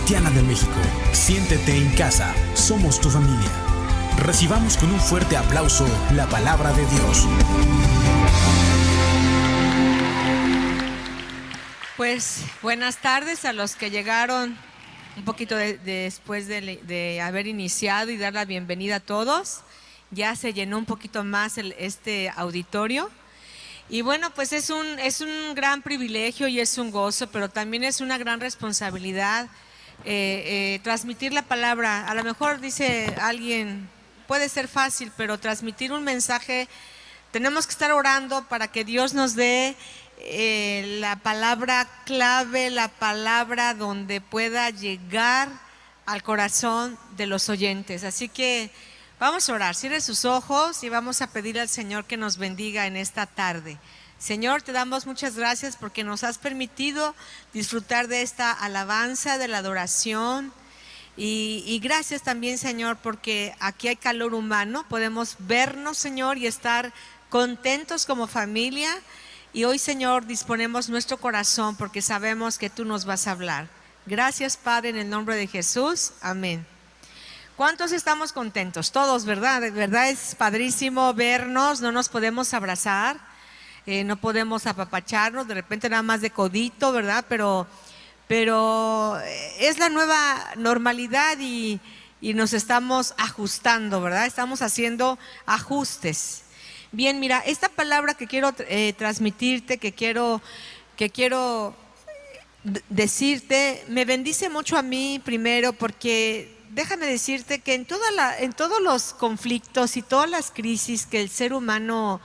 Cristiana de México. Siéntete en casa, somos tu familia. Recibamos con un fuerte aplauso la palabra de Dios. Pues buenas tardes a los que llegaron un poquito después de haber iniciado y dar la bienvenida a todos. Ya se llenó un poquito más este auditorio. Y bueno, pues es un gran privilegio y es un gozo, pero también es una gran responsabilidad transmitir la palabra. A lo mejor dice alguien, puede ser fácil, pero transmitir un mensaje, tenemos que estar orando para que Dios nos dé la palabra clave, la palabra donde pueda llegar al corazón de los oyentes. Así que vamos a orar, cierre sus ojos y vamos a pedir al Señor que nos bendiga en esta tarde. Señor, te damos muchas gracias porque nos has permitido disfrutar de esta alabanza, de la adoración. Y gracias también, Señor, porque aquí hay calor humano, podemos vernos, Señor, y estar contentos como familia. Y hoy, Señor, disponemos nuestro corazón porque sabemos que tú nos vas a hablar. Gracias, Padre, en el nombre de Jesús. Amén. ¿Cuántos estamos contentos? Todos, ¿verdad? De verdad es padrísimo vernos, no nos podemos abrazar, no podemos apapacharnos, de repente nada más de codito, ¿verdad? Pero es la nueva normalidad y nos estamos ajustando, ¿verdad? Estamos haciendo ajustes. Bien, mira, esta palabra que quiero transmitirte, que quiero decirte, me bendice mucho a mí primero porque déjame decirte que en todos los conflictos y todas las crisis que el ser humano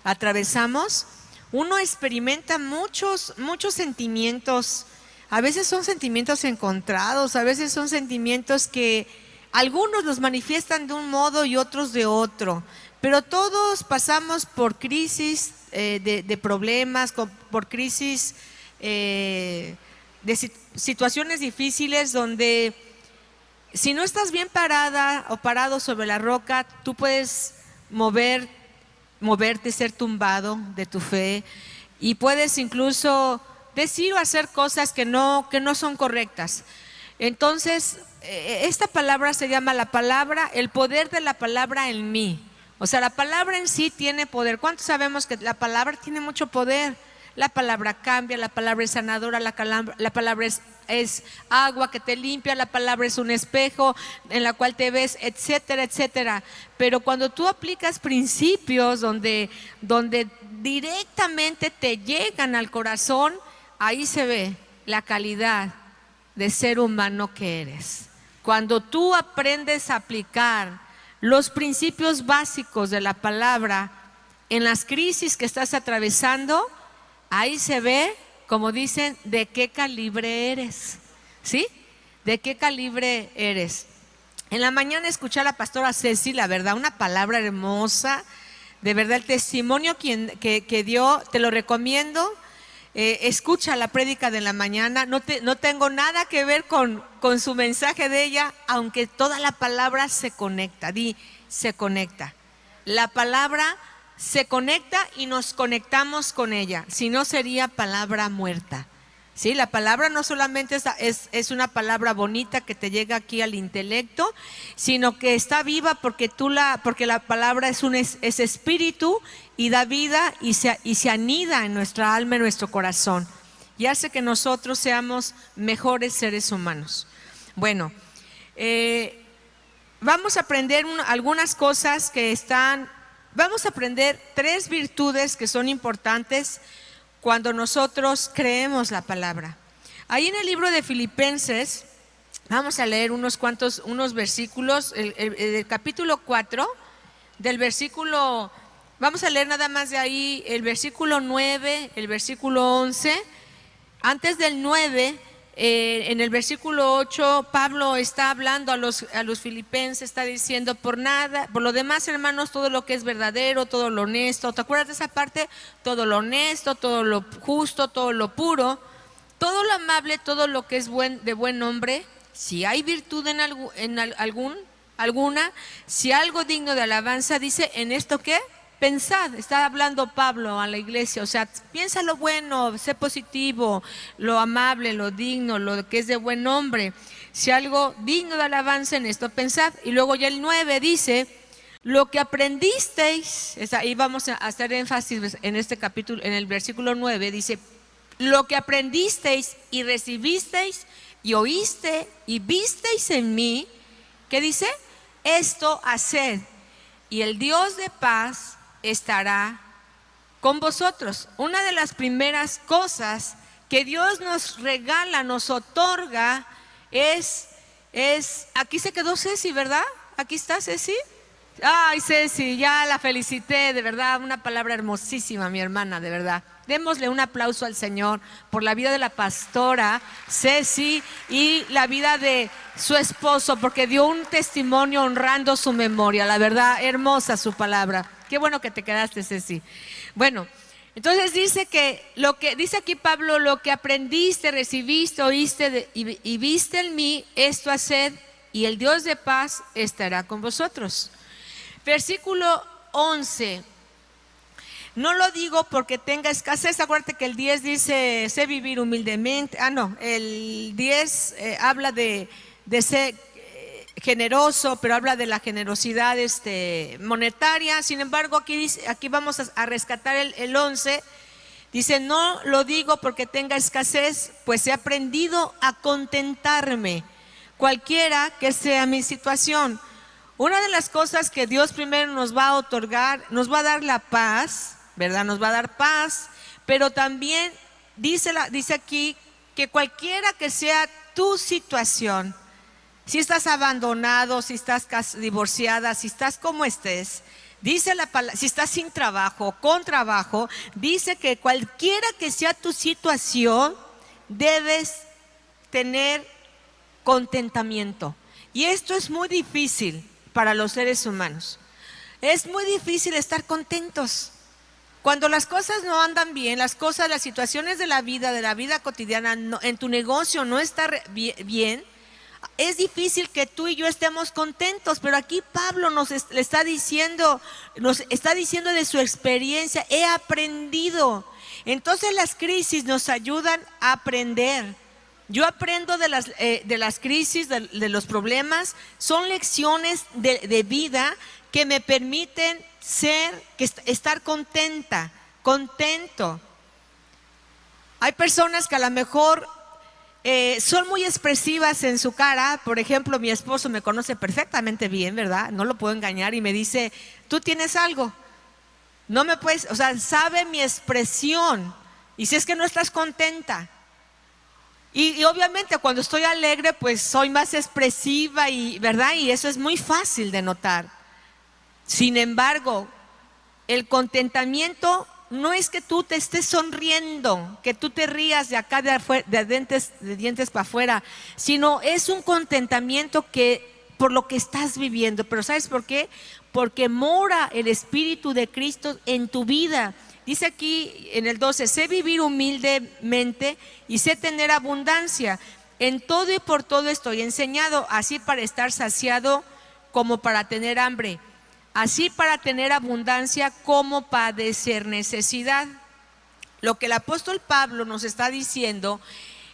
atravesamos, uno experimenta muchos sentimientos. A veces son sentimientos encontrados, a veces son sentimientos que algunos los manifiestan de un modo y otros de otro. Pero todos pasamos por crisis de problemas, por crisis de situaciones difíciles donde si no estás bien parada o parado sobre la roca, tú puedes moverte, ser tumbado de tu fe y puedes incluso decir o hacer cosas que no son correctas. Entonces, esta palabra se llama el poder de la palabra en mí. O sea, la palabra en sí tiene poder. ¿Cuántos sabemos que la palabra tiene mucho poder? La palabra cambia, la palabra es sanadora, la palabra es agua que te limpia, la palabra es un espejo en la cual te ves, etcétera, etcétera. Pero cuando tú aplicas principios donde directamente te llegan al corazón, ahí se ve la calidad de ser humano que eres. Cuando tú aprendes a aplicar los principios básicos de la palabra en las crisis que estás atravesando, ahí se ve, como dicen, de qué calibre eres, ¿sí? ¿De qué calibre eres? En la mañana escuché a la pastora Ceci, la verdad, una palabra hermosa, de verdad, el testimonio que dio, te lo recomiendo. Escucha la prédica de la mañana, no tengo nada que ver con su mensaje de ella, aunque toda la palabra se conecta, se conecta. La palabra se conecta y nos conectamos con ella, si no sería palabra muerta. ¿Sí? La palabra no solamente es una palabra bonita que te llega aquí al intelecto, sino que está viva porque la palabra es espíritu y da vida y se anida en nuestra alma, en nuestro corazón, y hace que nosotros seamos mejores seres humanos. Bueno, vamos a aprender algunas cosas vamos a aprender 3 virtudes que son importantes cuando nosotros creemos la palabra. Ahí en el libro de Filipenses, vamos a leer unos versículos, el capítulo 4, del versículo, vamos a leer nada más de ahí el versículo 9, el versículo 11. Antes del 9, en el versículo 8, Pablo está hablando a los filipenses, está diciendo, por lo demás, hermanos, todo lo que es verdadero, todo lo honesto, ¿te acuerdas de esa parte? Todo lo honesto, todo lo justo, todo lo puro, todo lo amable, todo lo que es de buen nombre, si hay virtud alguna, si algo digno de alabanza, dice, ¿en esto qué? pensad, está hablando Pablo a la iglesia, o sea, piensa lo bueno, sé positivo, lo amable, lo digno, lo que es de buen nombre. Si algo digno de alabanza en esto, pensad. Y luego ya el 9 dice, lo que aprendisteis, ahí vamos a hacer énfasis en este capítulo, en el versículo 9, dice, lo que aprendisteis y recibisteis y oíste y visteis en mí, ¿qué dice? Esto haced, y el Dios de paz estará con vosotros. Una de las primeras cosas que Dios nos regala, nos otorga, es aquí se quedó Ceci, ¿verdad? Aquí está Ceci. Ay, Ceci, ya la felicité, de verdad, una palabra hermosísima, mi hermana, de verdad. Démosle un aplauso al Señor por la vida de la pastora Ceci y la vida de su esposo, porque dio un testimonio honrando su memoria. La verdad, hermosa su palabra. Qué bueno que te quedaste, Ceci. Bueno, entonces dice dice aquí Pablo, lo que aprendiste, recibiste, oíste y viste en mí, esto haced, y el Dios de paz estará con vosotros. Versículo 11. No lo digo porque tenga escasez. Acuérdate que el 10 dice, sé vivir humildemente. El 10 habla de ser generoso, pero habla de la generosidad monetaria. Sin embargo, aquí vamos a rescatar el 11. Dice, no lo digo porque tenga escasez, pues he aprendido a contentarme, cualquiera que sea mi situación. Una de las cosas que Dios primero nos va a otorgar, nos va a dar la paz, ¿verdad? Nos va a dar paz, pero también dice aquí que cualquiera que sea tu situación, si estás abandonado, si estás divorciada, si estás como estés, dice la palabra, si estás sin trabajo, con trabajo, dice que cualquiera que sea tu situación, debes tener contentamiento. Y esto es muy difícil para los seres humanos. Es muy difícil estar contentos. Cuando las cosas no andan bien, las situaciones de la vida cotidiana, en tu negocio no está bien, es difícil que tú y yo estemos contentos. Pero aquí Pablo nos está diciendo de su experiencia, he aprendido. Entonces las crisis nos ayudan a aprender. Yo aprendo de las crisis, de los problemas. Son lecciones de vida que me permiten estar contento. Hay personas que a lo mejor son muy expresivas en su cara. Por ejemplo, mi esposo me conoce perfectamente bien, ¿verdad? No lo puedo engañar y me dice, tú tienes algo, no me puedes, o sea, sabe mi expresión. Y si es que no estás contenta. Y obviamente cuando estoy alegre, pues soy más expresiva, ¿verdad? Y eso es muy fácil de notar. Sin embargo, el contentamiento no es que tú te estés sonriendo, que tú te rías de acá de dientes para afuera, sino es un contentamiento por lo que estás viviendo. Pero ¿sabes por qué? Porque mora el Espíritu de Cristo en tu vida. Dice aquí en el 12, sé vivir humildemente y sé tener abundancia. En todo y por todo estoy enseñado, así para estar saciado como para tener hambre, así para tener abundancia como padecer necesidad. Lo que el apóstol Pablo nos está diciendo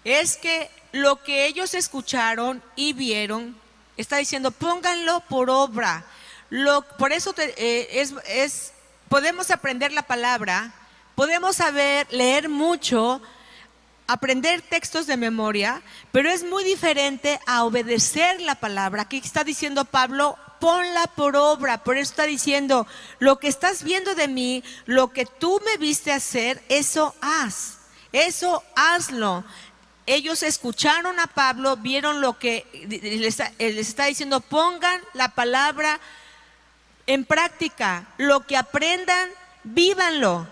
es que lo que ellos escucharon y vieron, está diciendo, pónganlo por obra. Por eso podemos aprender la palabra, podemos leer mucho, aprender textos de memoria, pero es muy diferente a obedecer la palabra. Aquí está diciendo Pablo, ponla por obra. Por eso está diciendo, lo que estás viendo de mí, lo que tú me viste hacer, eso hazlo. Ellos escucharon a Pablo, vieron lo que les está diciendo, pongan la palabra en práctica, lo que aprendan, vívanlo.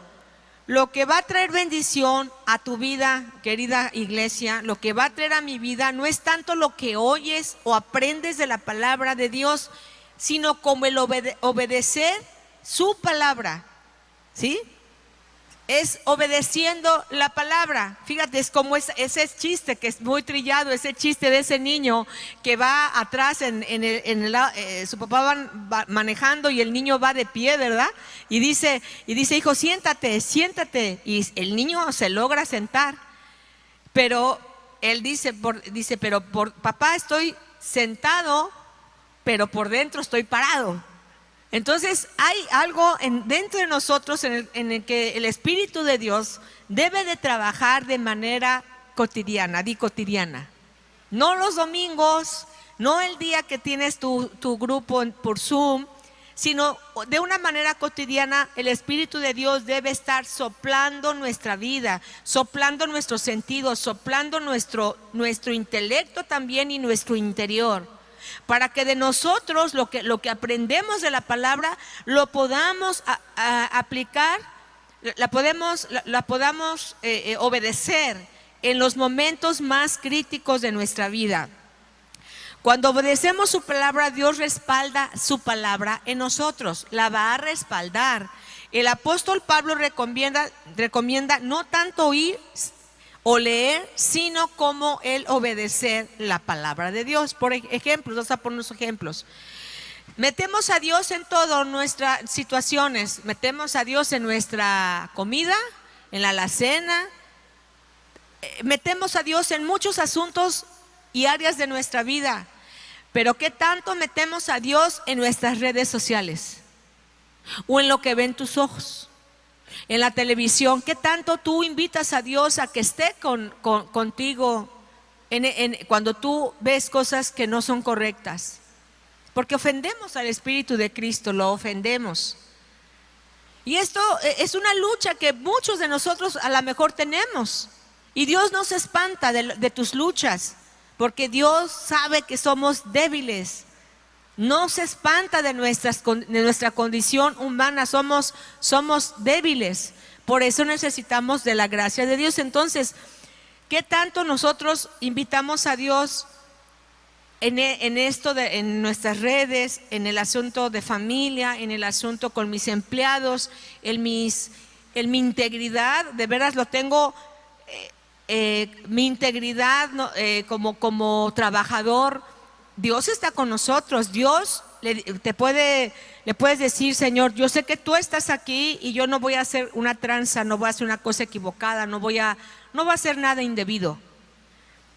Lo que va a traer bendición a tu vida, querida iglesia, lo que va a traer a mi vida, no es tanto lo que oyes o aprendes de la palabra de Dios, sino como el obedecer su palabra, ¿sí? es obedeciendo la palabra. Fíjate, es como ese chiste que es muy trillado, ese chiste de ese niño que va atrás su papá va manejando y el niño va de pie, ¿verdad? Y dice, hijo, siéntate, siéntate. Y el niño se logra sentar, pero él dice, pero papá, estoy sentado, pero por dentro estoy parado. Entonces hay algo dentro de nosotros en el que el Espíritu de Dios debe de trabajar de manera cotidiana, cotidiana. No los domingos, no el día que tienes tu grupo por Zoom, sino de una manera cotidiana. El Espíritu de Dios debe estar soplando nuestra vida, soplando nuestros sentidos, soplando nuestro intelecto también y nuestro interior, para que de nosotros lo que aprendemos de la palabra lo podamos aplicar, la podamos obedecer en los momentos más críticos de nuestra vida. Cuando obedecemos su palabra, Dios respalda su palabra en nosotros, la va a respaldar. El apóstol Pablo recomienda no tanto oír o leer, sino como el obedecer la palabra de Dios. Por ejemplo, vamos a poner unos ejemplos. Metemos a Dios en todas nuestras situaciones. Metemos a Dios en nuestra comida, en la alacena. Metemos a Dios en muchos asuntos y áreas de nuestra vida. Pero ¿qué tanto metemos a Dios en nuestras redes sociales? O en lo que ven tus ojos. En la televisión, ¿qué tanto tú invitas a Dios a que esté contigo cuando tú ves cosas que no son correctas? Porque ofendemos al Espíritu de Cristo, lo ofendemos. Y esto es una lucha que muchos de nosotros a lo mejor tenemos. Y Dios no se espanta de tus luchas, porque Dios sabe que somos débiles. No se espanta de nuestra condición humana, somos débiles. Por eso necesitamos de la gracia de Dios. Entonces, ¿qué tanto nosotros invitamos a Dios en nuestras redes, en el asunto de familia, en el asunto con mis empleados, en mi integridad? De veras lo tengo, mi integridad como trabajador. Dios está con nosotros. Dios le puedes decir: Señor, yo sé que tú estás aquí y yo no voy a hacer una tranza, no voy a hacer una cosa equivocada, no voy a hacer nada indebido.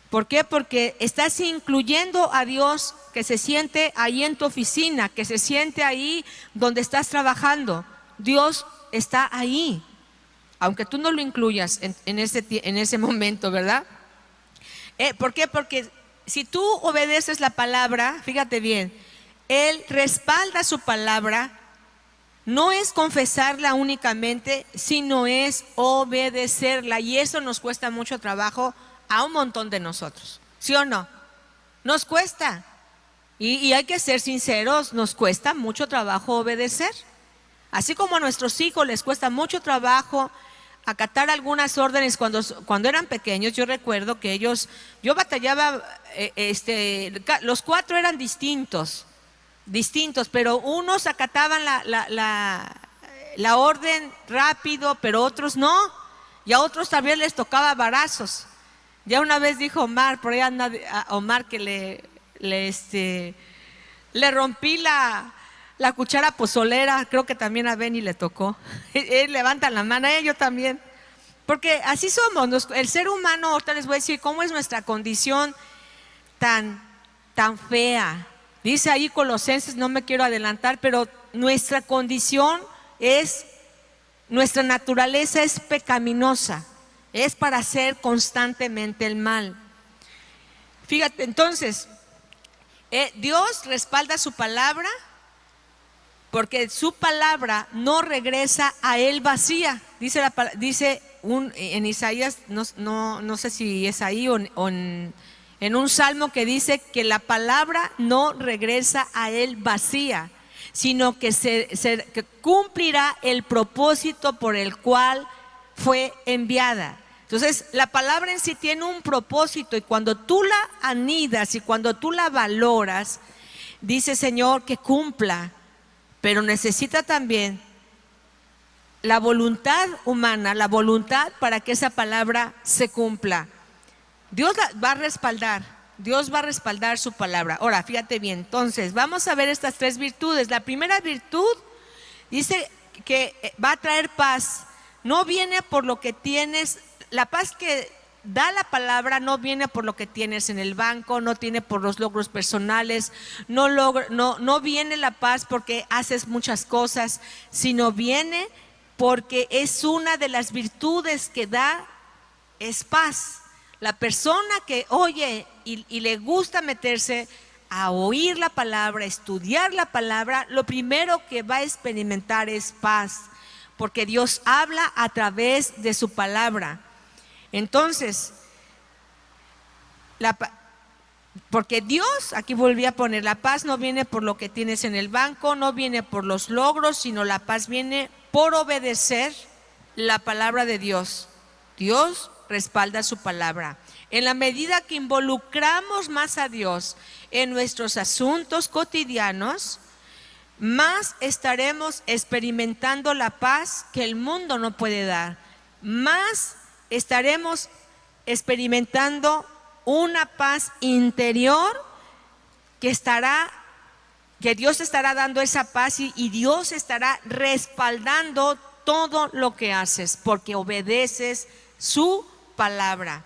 ¿Por qué? Porque estás incluyendo a Dios, que se siente ahí en tu oficina, que se siente ahí donde estás trabajando. Dios está ahí, aunque tú no lo incluyas en ese momento, ¿verdad? ¿Por qué? Porque si tú obedeces la palabra, fíjate bien, Él respalda su palabra. No es confesarla únicamente, sino es obedecerla. Y eso nos cuesta mucho trabajo a un montón de nosotros, ¿sí o no? Nos cuesta. Y hay que ser sinceros, nos cuesta mucho trabajo obedecer. Así como a nuestros hijos les cuesta mucho trabajo acatar algunas órdenes cuando eran pequeños. Yo recuerdo que yo batallaba, los 4 eran distintos, pero unos acataban la orden rápido, pero otros no, y a otros también les tocaba varazos. Ya una vez dijo Omar, por ahí anda Omar, que le rompí la cuchara pozolera. Creo que también a Benny le tocó. Él levanta la mano, yo también. Porque así somos, el ser humano. Ahorita les voy a decir cómo es nuestra condición tan fea. Dice ahí Colosenses, no me quiero adelantar, pero nuestra condición nuestra naturaleza es pecaminosa, es para hacer constantemente el mal. Fíjate, entonces, Dios respalda su palabra, porque su palabra no regresa a Él vacía. Dice en Isaías, no sé si es ahí o en un salmo, que dice que la palabra no regresa a Él vacía, sino que que cumplirá el propósito por el cual fue enviada. Entonces, la palabra en sí tiene un propósito, y cuando tú la anidas y cuando tú la valoras, dice: Señor, que cumpla. Pero necesita también la voluntad humana, la voluntad para que esa palabra se cumpla. Dios va a respaldar, Dios va a respaldar su palabra. Ahora, fíjate bien, entonces vamos a ver estas tres virtudes. La primera virtud dice que va a traer paz. No viene por lo que tienes, la paz que da la palabra no viene por lo que tienes en el banco, no tiene por los logros personales, no viene la paz porque haces muchas cosas, sino viene porque es una de las virtudes que da, es paz. La persona que oye y le gusta meterse a oír la palabra, estudiar la palabra, lo primero que va a experimentar es paz, porque Dios habla a través de su palabra. Entonces, porque Dios, aquí volví a poner, la paz no viene por lo que tienes en el banco, no viene por los logros, sino la paz viene por obedecer la palabra de Dios. Dios respalda su palabra. En la medida que involucramos más a Dios en nuestros asuntos cotidianos, más estaremos experimentando la paz que el mundo no puede dar. Más estaremos experimentando una paz interior que Dios estará dando esa paz y Dios estará respaldando todo lo que haces porque obedeces su palabra.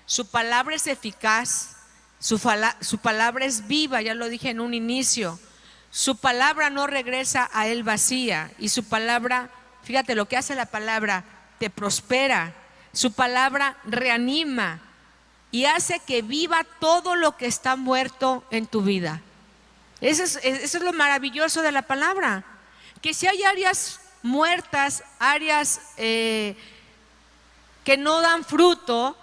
Su palabra es eficaz, su palabra es viva, ya lo dije en un inicio. Su palabra no regresa a él vacía y su palabra, fíjate lo que hace la palabra, te prospera. Su palabra reanima y hace que viva todo lo que está muerto en tu vida. Eso es lo maravilloso de la palabra, que si hay áreas muertas, áreas que no dan fruto,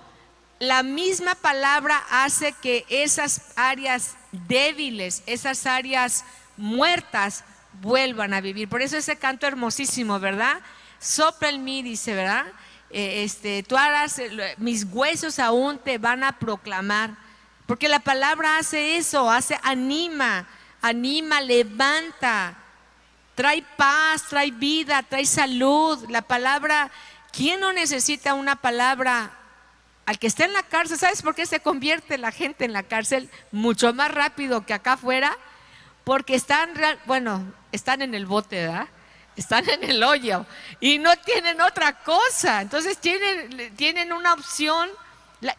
la misma palabra hace que esas áreas débiles, esas áreas muertas vuelvan a vivir. Por eso ese canto hermosísimo, ¿verdad? Sopla en mí, dice, ¿verdad? Tú harás, mis huesos aún te van a proclamar, porque la palabra hace eso, anima, levanta, trae paz, trae vida, trae salud. La palabra, ¿quién no necesita una palabra? Al que está en la cárcel, ¿sabes por qué se convierte la gente en la cárcel mucho más rápido que acá afuera? Porque están en el bote, ¿verdad? Están en el hoyo y no tienen otra cosa. Entonces tienen una opción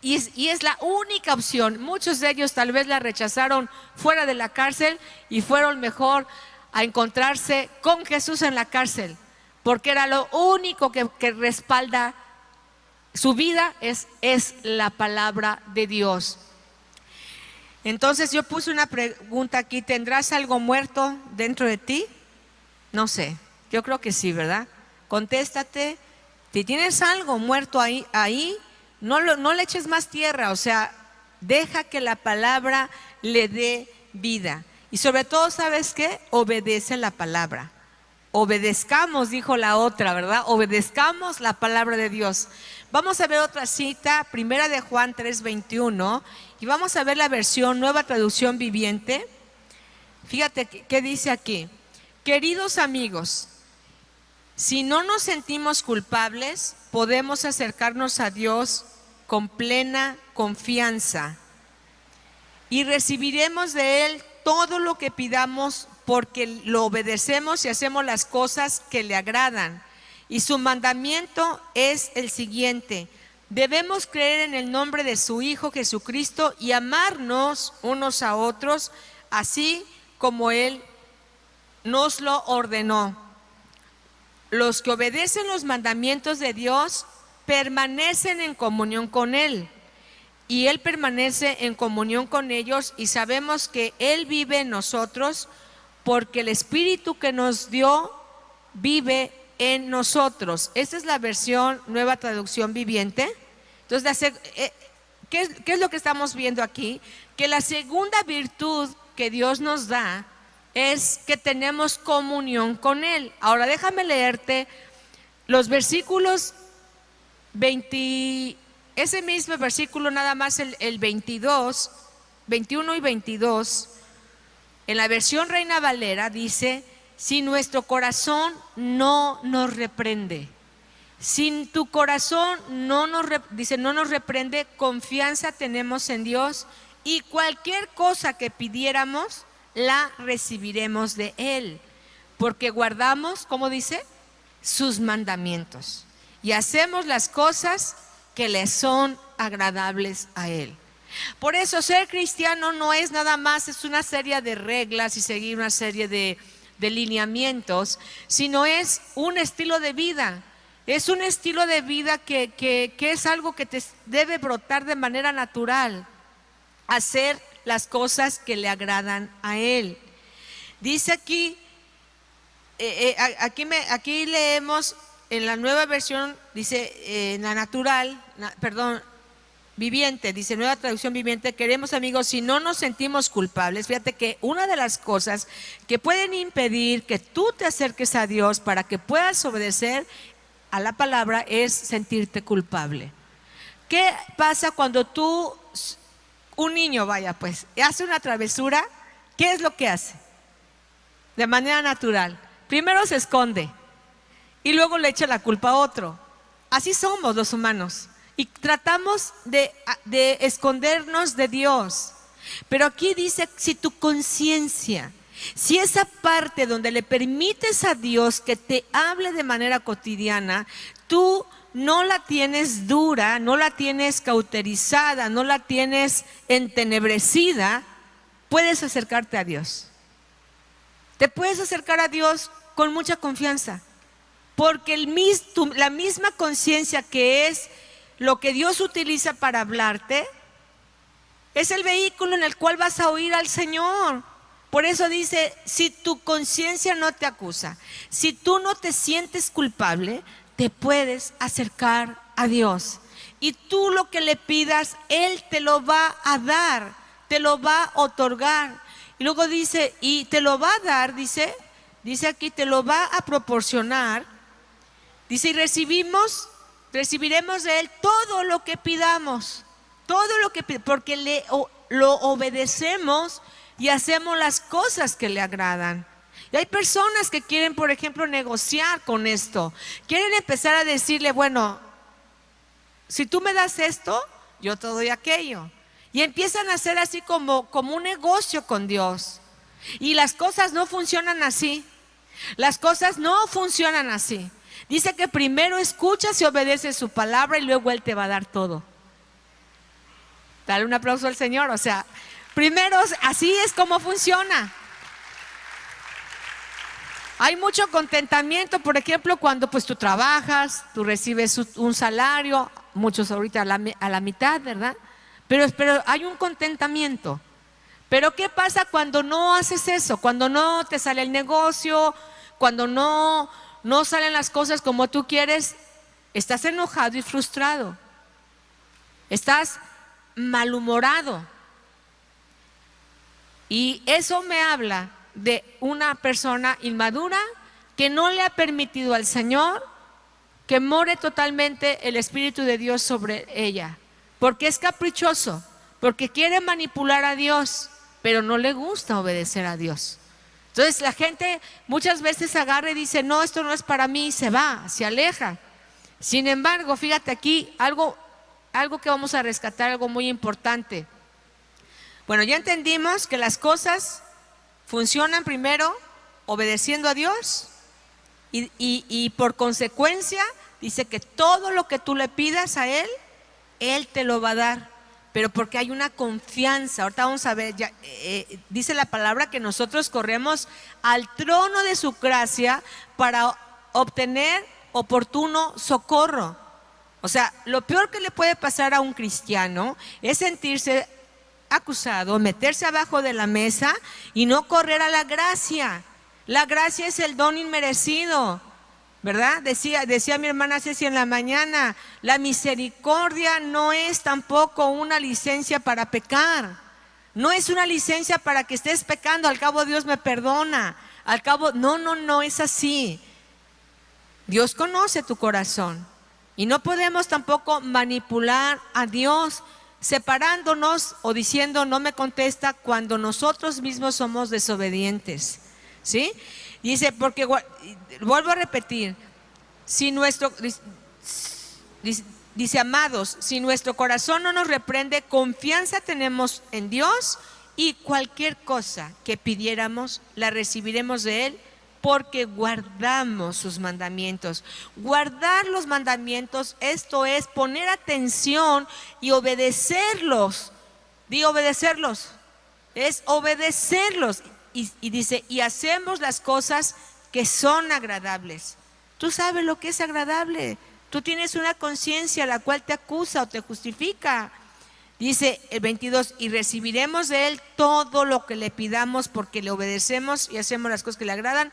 y es la única opción. Muchos de ellos tal vez la rechazaron fuera de la cárcel y fueron mejor a encontrarse con Jesús en la cárcel, porque era lo único que respalda su vida, es la palabra de Dios. Entonces yo puse una pregunta aquí: ¿tendrás algo muerto dentro de ti? No sé, yo creo que sí, ¿verdad? Contéstate. Si tienes algo muerto ahí, no le eches más tierra, o sea, deja que la palabra le dé vida. Y sobre todo, ¿sabes qué? Obedece la palabra. Obedezcamos, dijo la otra, ¿verdad? Obedezcamos la palabra de Dios. Vamos a ver otra cita, primera de Juan 3:21, y vamos a ver la versión Nueva Traducción Viviente. Fíjate qué dice aquí: queridos amigos, si no nos sentimos culpables, podemos acercarnos a Dios con plena confianza y recibiremos de Él todo lo que pidamos, porque lo obedecemos y hacemos las cosas que le agradan. Y su mandamiento es el siguiente: debemos creer en el nombre de su Hijo Jesucristo y amarnos unos a otros, así como Él nos lo ordenó. Los que obedecen los mandamientos de Dios permanecen en comunión con Él, y Él permanece en comunión con ellos, y sabemos que Él vive en nosotros, porque el Espíritu que nos dio vive en nosotros. Esta es la versión Nueva Traducción Viviente. Entonces, ¿qué es lo que estamos viendo aquí? Que la segunda virtud que Dios nos da es que tenemos comunión con Él. Ahora déjame leerte los versículos 20, ese mismo versículo, nada más el 22, 21 y 22. En la versión Reina Valera dice: si nuestro corazón no nos reprende. Si tu corazón no nos reprende, confianza tenemos en Dios y cualquier cosa que pidiéramos, la recibiremos de Él. Porque guardamos, ¿cómo dice? Sus mandamientos. Y hacemos las cosas que le son agradables a Él. Por eso ser cristiano no es nada más, es una serie de reglas y seguir una serie de lineamientos, sino es un estilo de vida. Es un estilo de vida que es algo que te debe brotar de manera natural. Hacer las cosas que le agradan a Él. Dice aquí, aquí leemos en la nueva versión, dice en la natural, viviente, dice nueva traducción viviente, queremos amigos, si no nos sentimos culpables. Fíjate que una de las cosas que pueden impedir que tú te acerques a Dios para que puedas obedecer a la palabra es sentirte culpable. ¿Qué pasa cuando un niño hace una travesura? ¿Qué es lo que hace? De manera natural, primero se esconde y luego le echa la culpa a otro. Así somos los humanos. Y tratamos de escondernos de Dios. Pero aquí dice, si tu conciencia, si esa parte donde le permites a Dios que te hable de manera cotidiana, tú no la tienes dura, no la tienes cauterizada, no la tienes entenebrecida, puedes acercarte a Dios. Te puedes acercar a Dios con mucha confianza. Porque la misma conciencia que es lo que Dios utiliza para hablarte, es el vehículo en el cual vas a oír al Señor. Por eso dice, si tu conciencia no te acusa, si tú no te sientes culpable, te puedes acercar a Dios. Y tú lo que le pidas, Él te lo va a dar, te lo va a otorgar. Y luego dice, y te lo va a dar, dice aquí, te lo va a proporcionar. Dice, y recibiremos de Él todo lo que pidamos, porque lo obedecemos y hacemos las cosas que le agradan. Y hay personas que quieren, por ejemplo, negociar con esto. Quieren empezar a decirle, bueno, si tú me das esto, yo te doy aquello. Y empiezan a hacer así como un negocio con Dios. Y las cosas no funcionan así. Las cosas no funcionan así. Dice que primero escuchas y obedeces su palabra y luego Él te va a dar todo. Dale un aplauso al Señor. O sea, primero así es como funciona. Hay mucho contentamiento, por ejemplo, cuando tú trabajas, tú recibes un salario, muchos ahorita a la mitad, ¿verdad? Pero hay un contentamiento. Pero ¿qué pasa cuando no haces eso? Cuando no te sale el negocio, cuando no salen las cosas como tú quieres, estás enojado y frustrado. Estás malhumorado. Y eso me habla de una persona inmadura que no le ha permitido al Señor que more totalmente el Espíritu de Dios sobre ella. Porque es caprichoso, porque quiere manipular a Dios, pero no le gusta obedecer a Dios. Entonces la gente muchas veces agarra y dice, no, esto no es para mí, y se va, se aleja. Sin embargo, fíjate aquí, algo que vamos a rescatar, algo muy importante. Bueno, ya entendimos que las cosas funcionan primero obedeciendo a Dios y por consecuencia dice que todo lo que tú le pidas a Él, Él te lo va a dar. Pero porque hay una confianza. Ahorita vamos a ver, dice la palabra que nosotros corremos al trono de su gracia para obtener oportuno socorro. O sea, lo peor que le puede pasar a un cristiano es sentirse acusado, meterse abajo de la mesa y no correr a la gracia. La gracia es el don inmerecido, ¿verdad? Decía mi hermana Ceci en la mañana, la misericordia no es tampoco una licencia para pecar. No es una licencia para que estés pecando, al cabo Dios me perdona. Al cabo, no es así. Dios conoce tu corazón y no podemos tampoco manipular a Dios separándonos o diciendo no me contesta cuando nosotros mismos somos desobedientes, ¿sí? Dice, porque, vuelvo a repetir, dice, amados, si nuestro corazón no nos reprende, confianza tenemos en Dios y cualquier cosa que pidiéramos la recibiremos de Él, porque guardamos sus mandamientos. Guardar los mandamientos, esto es poner atención y obedecerlos. Di obedecerlos. Es obedecerlos. Y dice, y hacemos las cosas que son agradables. Tú sabes lo que es agradable. Tú tienes una conciencia la cual te acusa o te justifica. Dice el 22, y recibiremos de Él todo lo que le pidamos porque le obedecemos y hacemos las cosas que le agradan.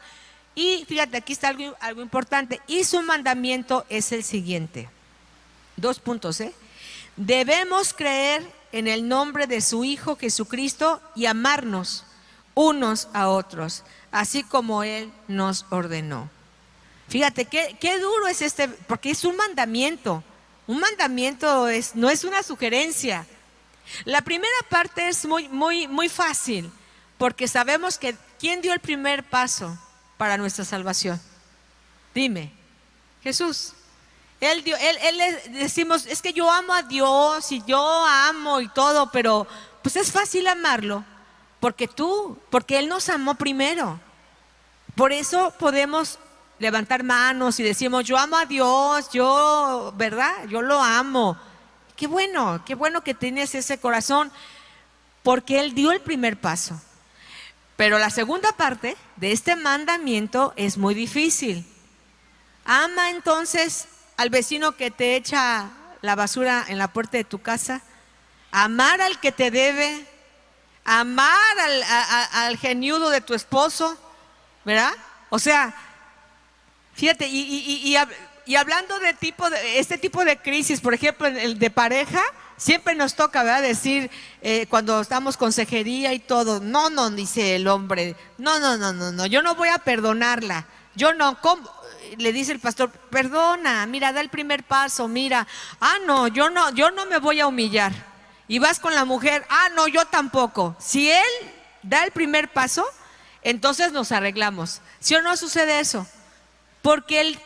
Y fíjate, aquí está algo importante. Y su mandamiento es el siguiente. 2 puntos, Debemos creer en el nombre de su Hijo Jesucristo y amarnos unos a otros, así como Él nos ordenó. Fíjate, qué duro es porque es un mandamiento. Un mandamiento no es una sugerencia. La primera parte es muy fácil, porque sabemos que ¿quién dio el primer paso para nuestra salvación? Dime, Jesús. Él le decimos, es que yo amo a Dios y yo amo y todo, pero pues es fácil amarlo, porque Él nos amó primero. Por eso podemos levantar manos y decimos, yo amo a Dios, ¿verdad? Yo lo amo. Qué bueno que tienes ese corazón, porque Él dio el primer paso. Pero la segunda parte de este mandamiento es muy difícil. Ama entonces al vecino que te echa la basura en la puerta de tu casa, amar al que te debe, amar al geniudo de tu esposo, ¿verdad? O sea, fíjate, y hablando de este tipo de crisis, por ejemplo, el de pareja, siempre nos toca, ¿verdad?, decir cuando estamos consejería y todo, no, dice el hombre, no, yo no voy a perdonarla, yo no, ¿cómo? Le dice el pastor, perdona, mira, da el primer paso, mira, no, yo no me voy a humillar. Y vas con la mujer, no, yo tampoco. Si él da el primer paso, entonces nos arreglamos. ¿Sí o no sucede eso? Porque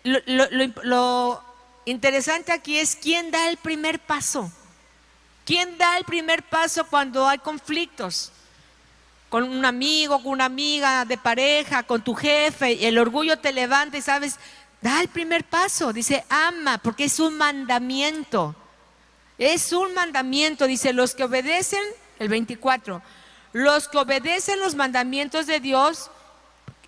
lo interesante aquí es quién da el primer paso. ¿Quién da el primer paso cuando hay conflictos? Con un amigo, con una amiga de pareja, con tu jefe, y el orgullo te levanta y sabes, da el primer paso. Dice, ama, porque es un mandamiento. Es un mandamiento. Dice, los que obedecen, el 24, los que obedecen los mandamientos de Dios,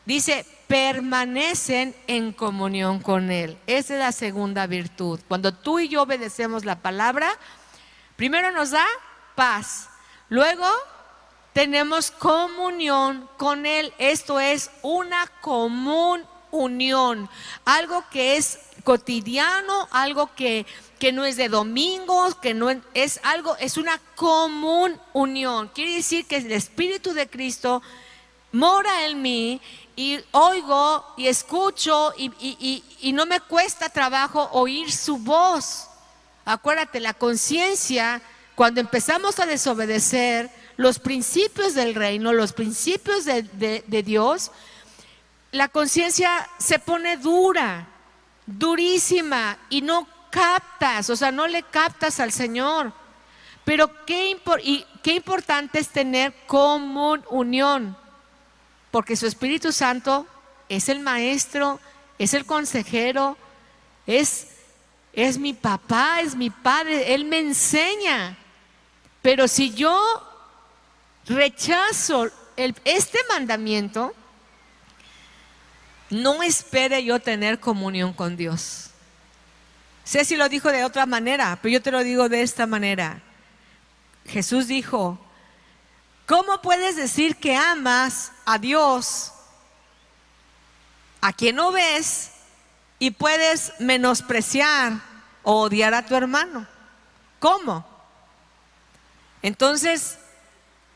dice, permanecen en comunión con Él. Esa es la segunda virtud. Cuando tú y yo obedecemos la palabra, primero nos da paz, luego tenemos comunión con Él. Esto es una común unión, algo que es cotidiano, algo que no es de domingos, que no es algo, es una común unión. Quiere decir que el Espíritu de Cristo mora en mí y oigo y escucho y no me cuesta trabajo oír su voz. Acuérdate, la conciencia, cuando empezamos a desobedecer los principios del reino, los principios de Dios, la conciencia se pone durísima y no captas, o sea, no le captas al Señor. Pero qué importante es tener común unión, porque su Espíritu Santo es el maestro, es el consejero, es mi papá, es mi padre, Él me enseña. Pero si yo rechazo este mandamiento, no espere yo tener comunión con Dios. Ceci lo dijo de otra manera, pero yo te lo digo de esta manera. Jesús dijo, ¿cómo puedes decir que amas a Dios a quien no ves y puedes menospreciar o odiar a tu hermano? ¿Cómo? Entonces,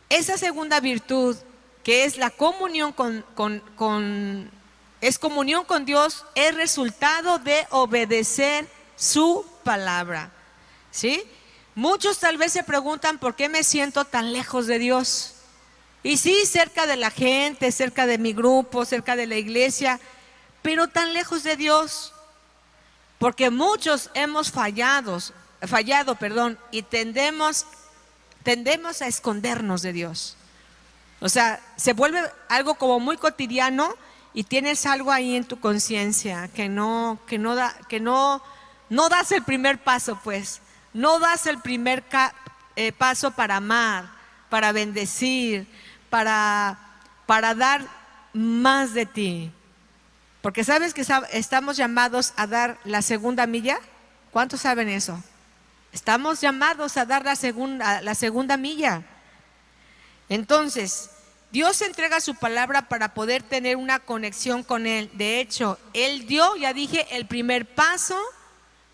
esa segunda virtud, que es la comunión es comunión con Dios, es resultado de obedecer su palabra, ¿sí? Muchos tal vez se preguntan, ¿por qué me siento tan lejos de Dios? Y sí, cerca de la gente, cerca de mi grupo, cerca de la iglesia, pero tan lejos de Dios. Porque muchos hemos fallado, y tendemos a escondernos de Dios. O sea, se vuelve algo como muy cotidiano y tienes algo ahí en tu conciencia que no das el primer paso, pues. No das el primer paso para amar, para bendecir, para dar más de ti. Porque sabes que estamos llamados a dar la segunda milla. ¿Cuántos saben eso? Estamos llamados a dar la segunda milla. Entonces, Dios entrega su palabra para poder tener una conexión con Él. De hecho, Él dio, ya dije, el primer paso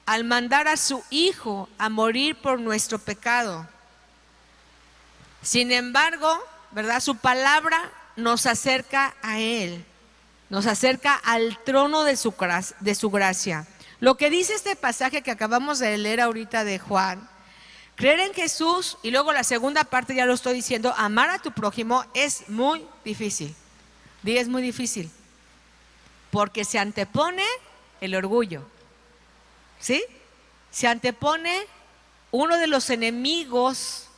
al mandar a su Hijo a morir por nuestro pecado. Sin embargo, ¿verdad? Su palabra nos acerca a Él, nos acerca al trono de su gracia. Lo que dice este pasaje que acabamos de leer ahorita de Juan, creer en Jesús, y luego la segunda parte ya lo estoy diciendo, amar a tu prójimo, es muy difícil. Es muy difícil, porque se antepone el orgullo, ¿sí? Se antepone uno de los enemigos,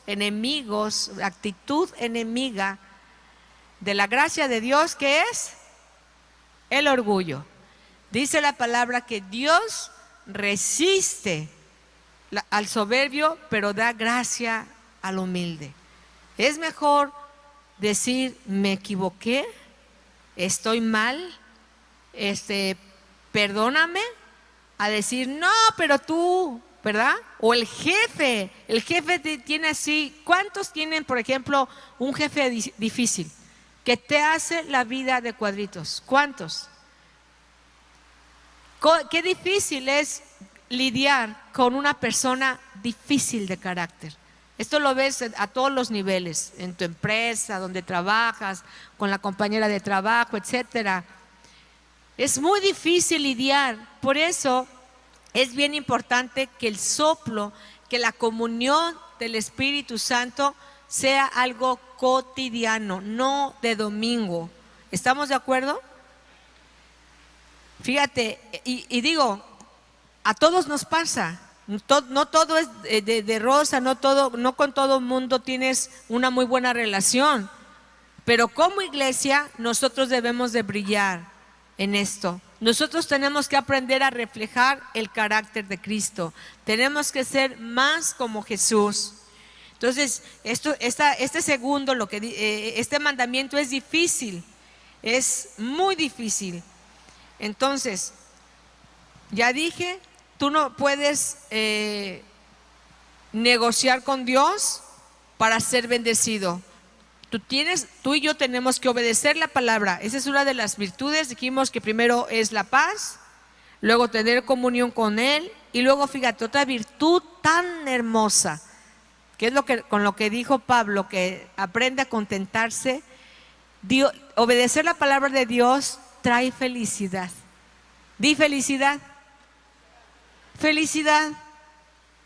actitud enemiga de la gracia de Dios, que es el orgullo. Dice la palabra que Dios resiste al soberbio, pero da gracia al humilde. Es mejor decir, me equivoqué, estoy mal, perdóname, a decir, no, pero tú, ¿verdad? O el jefe tiene así. ¿Cuántos tienen, por ejemplo, un jefe difícil que te hace la vida de cuadritos? ¿Cuántos? Qué difícil es lidiar con una persona difícil de carácter. Esto lo ves a todos los niveles, en tu empresa, donde trabajas, con la compañera de trabajo, etcétera. Es muy difícil lidiar. Por eso es bien importante que el soplo, que la comunión del Espíritu Santo sea algo cotidiano, no de domingo. ¿Estamos de acuerdo? Fíjate, y digo, a todos nos pasa. No todo es de rosa, no con todo el mundo tienes una muy buena relación. Pero como iglesia nosotros debemos de brillar en esto. Nosotros tenemos que aprender a reflejar el carácter de Cristo. Tenemos que ser más como Jesús. Entonces, este mandamiento es difícil, es muy difícil. Entonces, ya dije, tú no puedes negociar con Dios para ser bendecido. Tú y yo tenemos que obedecer la palabra. Esa es una de las virtudes. Dijimos que primero es la paz, luego tener comunión con Él, y luego, fíjate, otra virtud tan hermosa, que es con lo que dijo Pablo, que aprende a contentarse. Obedecer la palabra de Dios trae felicidad. Di felicidad. Felicidad.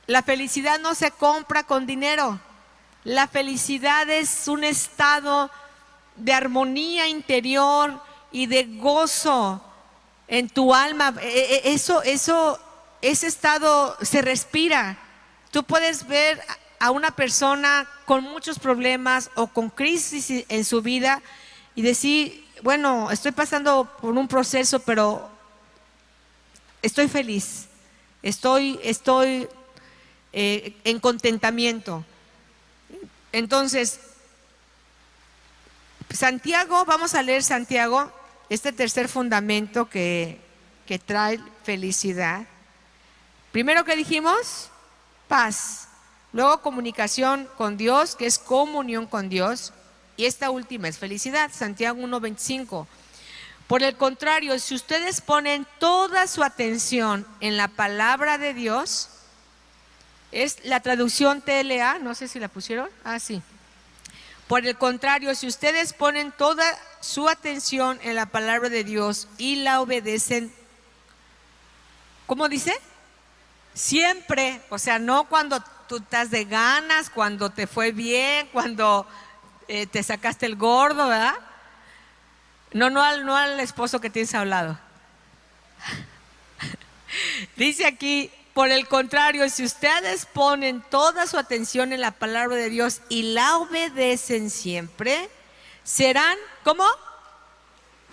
La felicidad no se compra con dinero. La felicidad es un estado de armonía interior y de gozo en tu alma. Ese estado se respira. Tú puedes ver a una persona con muchos problemas o con crisis en su vida y decir, bueno, estoy pasando por un proceso, pero estoy feliz, estoy en contentamiento. Entonces, Santiago, vamos a leer Santiago, este tercer fundamento que trae felicidad. Primero, que dijimos, paz. Luego, comunicación con Dios, que es comunión con Dios. Y esta última es felicidad, Santiago 1:25. Por el contrario, si ustedes ponen toda su atención en la palabra de Dios, es la traducción TLA, no sé si la pusieron, sí. Por el contrario, si ustedes ponen toda su atención en la palabra de Dios y la obedecen, ¿cómo dice? Siempre, o sea, no cuando tú estás de ganas, cuando te fue bien, cuando te sacaste el gordo, ¿verdad? No al esposo que tienes a un lado. Dice aquí, por el contrario, si ustedes ponen toda su atención en la palabra de Dios y la obedecen siempre, serán, ¿cómo?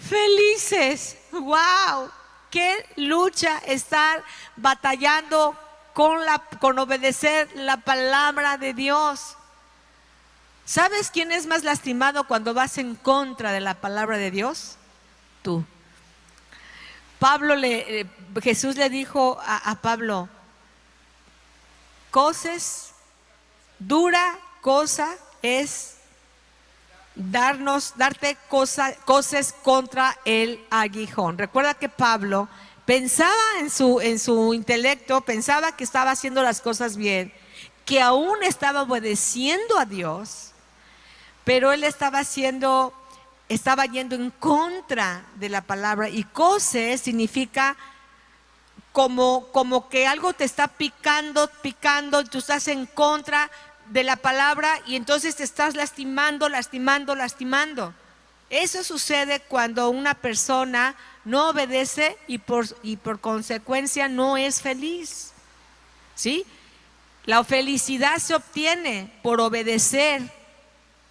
Felices. ¡Wow! ¡Qué lucha estar batallando con obedecer la palabra de Dios! ¿Sabes quién es más lastimado cuando vas en contra de la palabra de Dios? Tú. Jesús le dijo a Pablo, dura cosa es darte cosas contra el aguijón. Recuerda que Pablo pensaba en su intelecto, pensaba que estaba haciendo las cosas bien, que aún estaba obedeciendo a Dios, pero él estaba yendo en contra de la palabra. Y coses significa como que algo te está picando, tú estás en contra de la palabra y entonces te estás lastimando. Eso sucede cuando una persona no obedece y por consecuencia no es feliz, ¿sí? La felicidad se obtiene por obedecer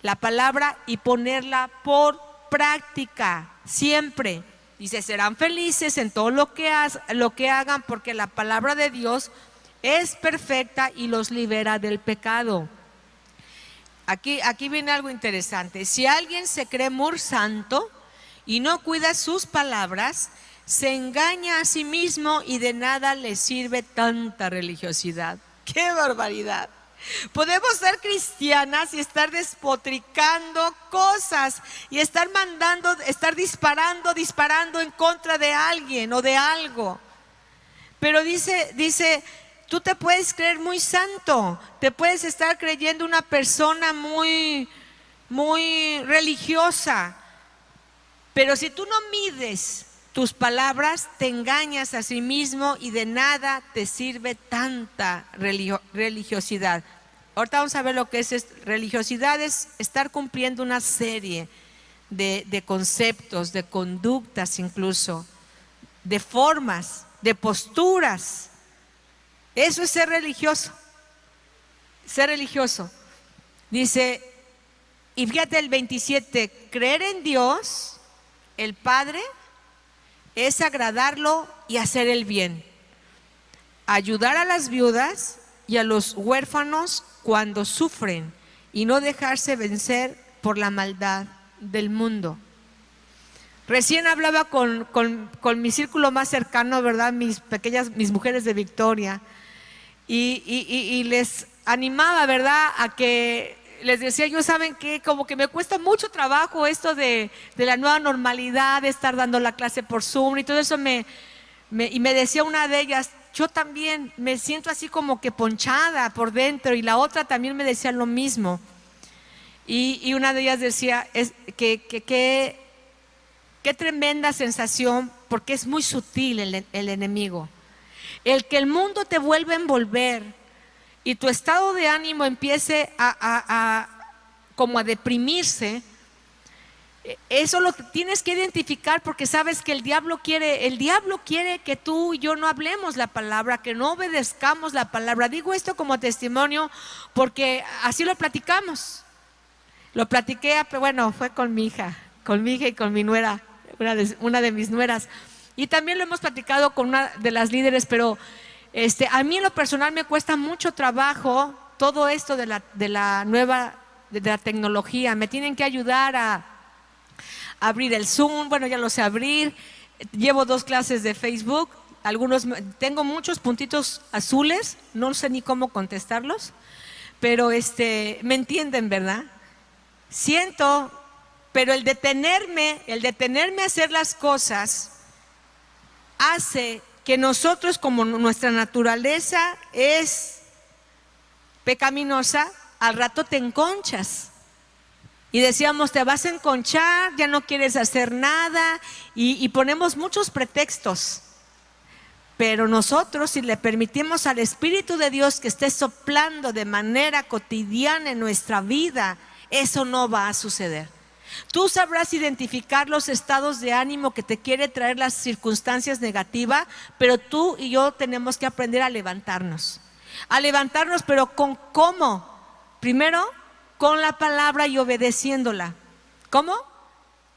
la palabra y ponerla por práctica siempre. Dice, serán felices en todo lo que hagan, porque la palabra de Dios es perfecta y los libera del pecado. Aquí viene algo interesante. Si alguien se cree muy santo y no cuida sus palabras, se engaña a sí mismo y de nada le sirve tanta religiosidad. ¡Qué barbaridad! Podemos ser cristianas y estar despotricando cosas y estar disparando en contra de alguien o de algo. Pero dice, tú te puedes creer muy santo, te puedes estar creyendo una persona muy, muy religiosa, pero si tú no mides tus palabras, te engañas a sí mismo y de nada te sirve tanta religiosidad. Ahorita vamos a ver lo que es religiosidad. Es estar cumpliendo una serie de conceptos, de conductas incluso, de formas, de posturas. Eso es ser religioso. Ser religioso. Dice, y fíjate el 27, creer en Dios, el Padre, es agradarlo y hacer el bien, ayudar a las viudas y a los huérfanos cuando sufren y no dejarse vencer por la maldad del mundo. Recién hablaba con mi círculo más cercano, ¿verdad? Mis mujeres de Victoria, y les animaba, ¿verdad? A que les decía yo, ¿saben qué? Como que me cuesta mucho trabajo esto de la nueva normalidad, de estar dando la clase por Zoom y todo eso. Y me decía una de ellas, yo también me siento así como que ponchada por dentro, y la otra también me decía lo mismo. Y una de ellas decía, qué tremenda sensación, porque es muy sutil el enemigo. El que el mundo te vuelva a envolver y tu estado de ánimo empiece como a deprimirse, eso lo tienes que identificar, porque sabes que el diablo quiere que tú y yo no hablemos la palabra, que no obedezcamos la palabra. Digo esto como testimonio porque así lo platicamos. Lo platiqué, bueno, fue con mi hija y con mi nuera, una de mis nueras, y también lo hemos platicado con una de las líderes, pero a mí en lo personal me cuesta mucho trabajo todo esto de la tecnología. Me tienen que ayudar a abrir el Zoom, bueno, ya lo sé abrir. Llevo 2 clases de Facebook, tengo muchos puntitos azules, no sé ni cómo contestarlos, pero me entienden, ¿verdad? Siento, pero el detenerme a hacer las cosas hace que nosotros, como nuestra naturaleza es pecaminosa, al rato te enconchas. Y decíamos, te vas a enconchar, ya no quieres hacer nada, y ponemos muchos pretextos. Pero nosotros, si le permitimos al Espíritu de Dios que esté soplando de manera cotidiana en nuestra vida, Eso no va a suceder. Tú sabrás identificar los estados de ánimo que te quiere traer las circunstancias negativas, pero tú y yo tenemos que aprender a levantarnos. A levantarnos, pero ¿con cómo? Primero, con la palabra y obedeciéndola. ¿Cómo?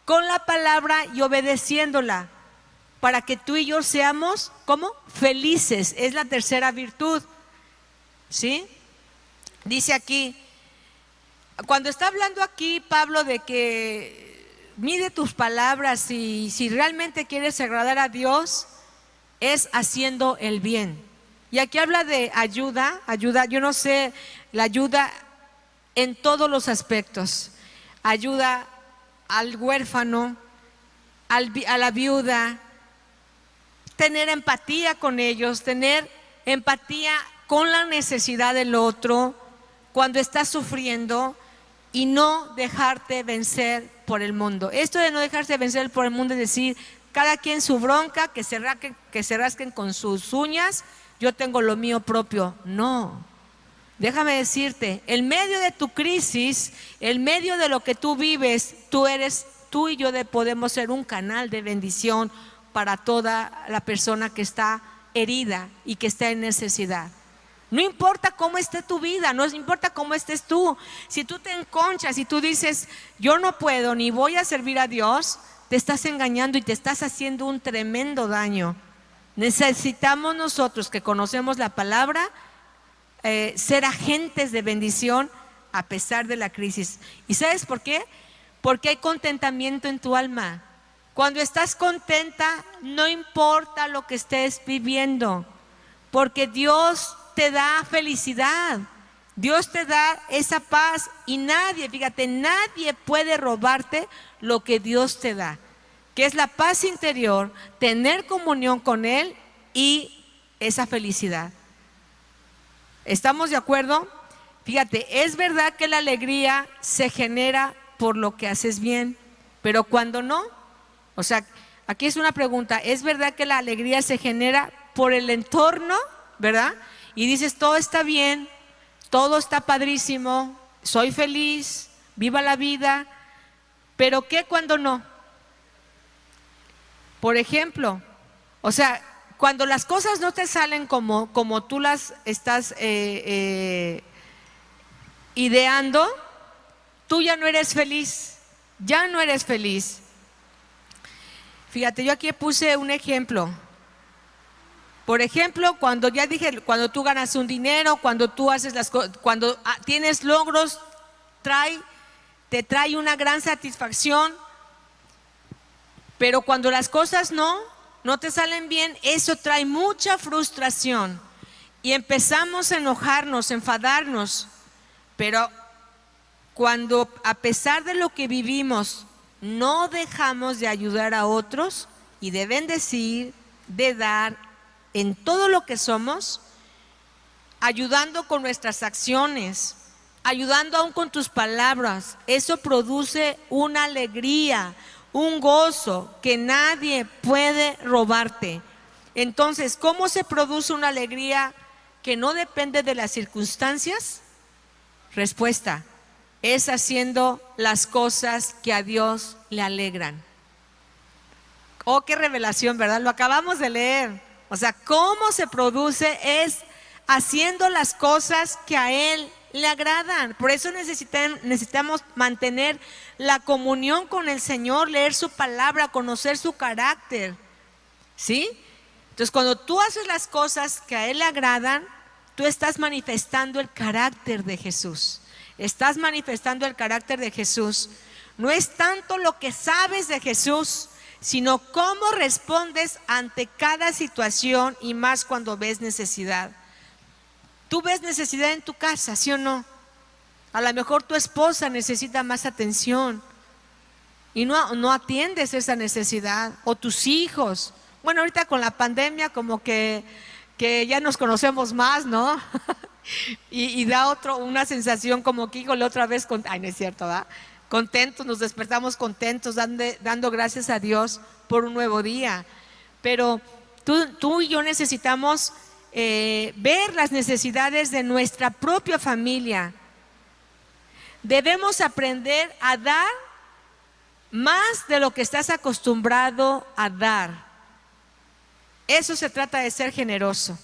Con la palabra y obedeciéndola. Para que tú y yo seamos, ¿cómo? Felices. Es la tercera virtud. ¿Sí? Dice aquí, cuando está hablando aquí Pablo de que mide tus palabras y si realmente quieres agradar a Dios, es haciendo el bien. Y aquí habla de ayuda, yo no sé, la ayuda en todos los aspectos. Ayuda al huérfano, a la viuda, tener empatía con ellos, tener empatía con la necesidad del otro cuando estás sufriendo y no dejarte vencer por el mundo. Esto de no dejarse vencer por el mundo es decir, cada quien su bronca, que se rasquen con sus uñas, yo tengo lo mío propio. No, déjame decirte, en medio de tu crisis, en medio de lo que tú vives, tú y yo podemos ser un canal de bendición para toda la persona que está herida y que está en necesidad. No importa cómo esté tu vida, no importa cómo estés tú. Si tú te enconchas y tú dices, yo no puedo ni voy a servir a Dios, te estás engañando y te estás haciendo un tremendo daño. Necesitamos nosotros que conocemos la palabra, ser agentes de bendición a pesar de la crisis. ¿Y sabes por qué? Porque hay contentamiento en tu alma. Cuando estás contenta, no importa lo que estés viviendo, porque Dios te da felicidad, Dios te da esa paz y nadie, fíjate, nadie puede robarte lo que Dios te da, que es la paz interior, tener comunión con Él y esa felicidad. ¿Estamos de acuerdo? Fíjate, es verdad que la alegría se genera por lo que haces bien, pero cuando no, o sea, aquí es una pregunta, ¿es verdad que la alegría se genera por el entorno, verdad? Y dices, todo está bien, todo está padrísimo, soy feliz, viva la vida, pero ¿qué cuando no? Por ejemplo, o sea, cuando las cosas no te salen como tú las estás ideando, tú ya no eres feliz, ya no eres feliz. Fíjate, yo aquí puse un ejemplo. Por ejemplo, cuando tú ganas un dinero, cuando tú haces las cosas, cuando tienes logros, te trae una gran satisfacción, pero cuando las cosas no te salen bien, eso trae mucha frustración y empezamos a enojarnos, a enfadarnos, pero cuando a pesar de lo que vivimos, no dejamos de ayudar a otros y de bendecir, de dar en todo lo que somos, ayudando con nuestras acciones, ayudando aún con tus palabras, eso produce una alegría, un gozo que nadie puede robarte. Entonces, ¿cómo se produce una alegría que no depende de las circunstancias? Respuesta, es haciendo las cosas que a Dios le alegran. Oh, qué revelación, ¿verdad? Lo acabamos de leer. O sea, ¿cómo se produce? Es haciendo las cosas que a Él le agradan. Por eso necesitamos mantener la comunión con el Señor, leer su palabra, conocer su carácter. ¿Sí? Entonces, cuando tú haces las cosas que a Él le agradan, tú estás manifestando el carácter de Jesús. Estás manifestando el carácter de Jesús. No es tanto lo que sabes de Jesús, sino cómo respondes ante cada situación y más cuando ves necesidad. Tú ves necesidad en tu casa, ¿sí o no? A lo mejor tu esposa necesita más atención y no atiendes esa necesidad, o tus hijos. Bueno, ahorita con la pandemia como que ya nos conocemos más, ¿no? y da una sensación como que, híjole, otra vez, ay, no es cierto, ¿verdad? Contentos, nos despertamos contentos, dando gracias a Dios por un nuevo día. Pero tú y yo necesitamos ver las necesidades de nuestra propia familia, Debemos aprender a dar más de lo que estás acostumbrado a dar. Eso se trata de ser generoso,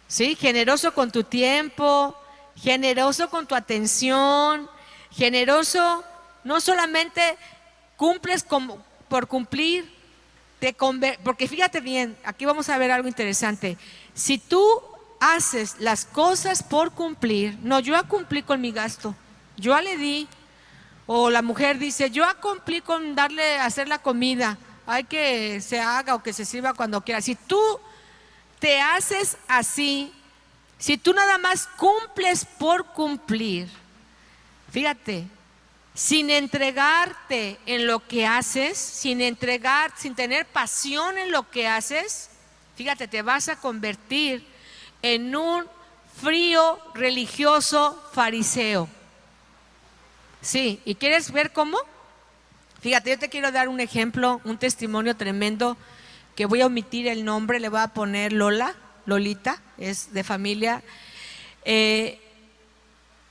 ¿sí? Generoso con tu tiempo, generoso con tu atención, generoso, no solamente cumples por cumplir, porque fíjate bien, aquí vamos a ver algo interesante. Si tú haces las cosas por cumplir, no, yo ya cumplí con mi gasto, yo ya le di. O la mujer dice, yo cumplí con hacer la comida, hay que se haga o que se sirva cuando quiera. Si tú te haces así, si tú nada más cumples por cumplir, fíjate, sin entregarte en lo que haces, sin tener pasión en lo que haces, fíjate, te vas a convertir en un frío religioso fariseo. Sí, ¿y quieres ver cómo? Fíjate, yo te quiero dar un ejemplo, un testimonio tremendo, que voy a omitir el nombre, le voy a poner Lolita, es de familia.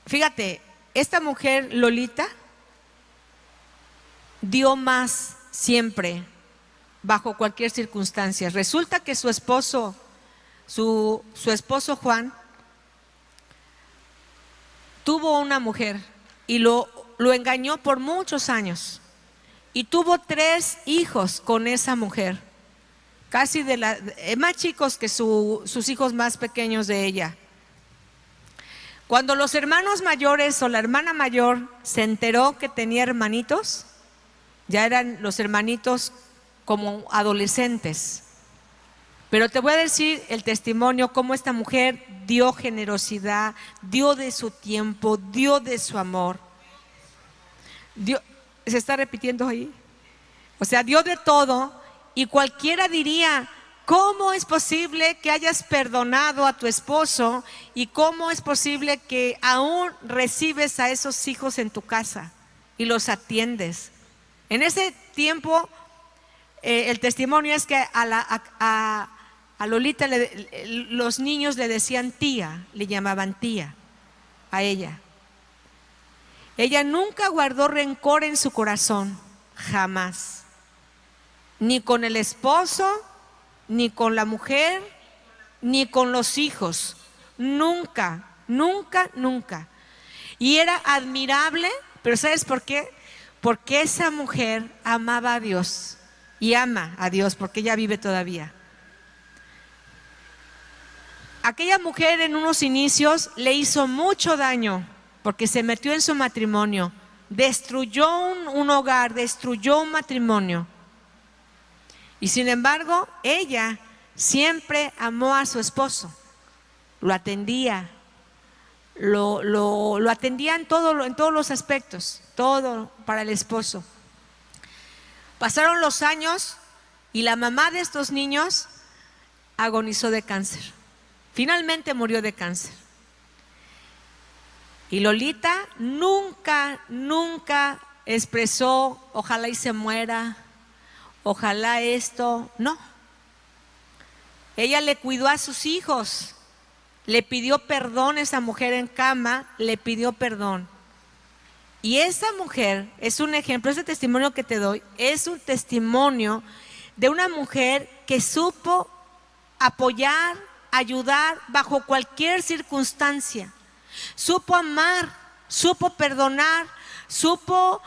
Fíjate, esta mujer Lolita dio más siempre, bajo cualquier circunstancia. Resulta que su esposo Juan, tuvo una mujer y lo engañó por muchos años y tuvo 3 hijos con esa mujer, casi más chicos que sus hijos más pequeños de ella. Cuando los hermanos mayores o la hermana mayor se enteró que tenía hermanitos, ya eran los hermanitos como adolescentes. Pero te voy a decir el testimonio, cómo esta mujer dio generosidad, dio de su tiempo, dio de su amor. ¿Se está repitiendo ahí? O sea, dio de todo, y cualquiera diría, ¿cómo es posible que hayas perdonado a tu esposo y cómo es posible que aún recibes a esos hijos en tu casa y los atiendes? En ese tiempo, el testimonio es que a Lolita los niños le decían tía, le llamaban tía a ella. Ella nunca guardó rencor en su corazón, jamás, ni con el esposo, ni con la mujer, ni con los hijos, nunca, nunca, nunca. Y era admirable, pero ¿sabes por qué? Porque esa mujer amaba a Dios y ama a Dios, porque ella vive todavía. Aquella mujer en unos inicios le hizo mucho daño porque se metió en su matrimonio, destruyó un hogar, destruyó un matrimonio. Y sin embargo, ella siempre amó a su esposo, lo atendía, lo atendía en todos los aspectos, todo para el esposo. Pasaron los años y la mamá de estos niños agonizó de cáncer. Finalmente murió de cáncer. Y Lolita nunca, nunca expresó, ojalá y se muera, ojalá esto, no. Ella le cuidó a sus hijos, le pidió perdón a esa mujer en cama, le pidió perdón. Y esa mujer es un ejemplo, ese testimonio que te doy, es un testimonio de una mujer que supo apoyar, ayudar bajo cualquier circunstancia. Supo amar, supo perdonar, supo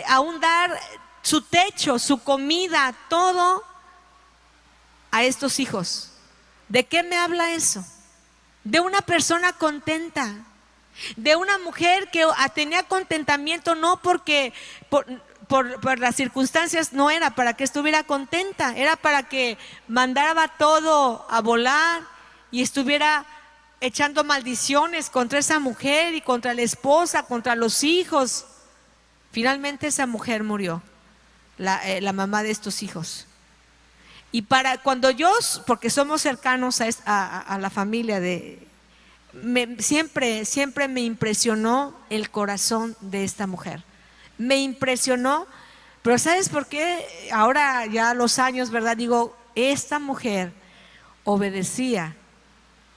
aún dar su techo, su comida, todo a estos hijos. ¿De qué me habla eso? De una persona contenta, de una mujer que tenía contentamiento no porque por las circunstancias, no era para que estuviera contenta, era para que mandara todo a volar y estuviera echando maldiciones contra esa mujer y contra la esposa, contra los hijos. Finalmente esa mujer murió, la mamá de estos hijos. Y porque somos cercanos a la familia siempre me impresionó el corazón de esta mujer. Me impresionó, pero ¿sabes por qué? Ahora ya a los años, ¿verdad? Digo, esta mujer obedecía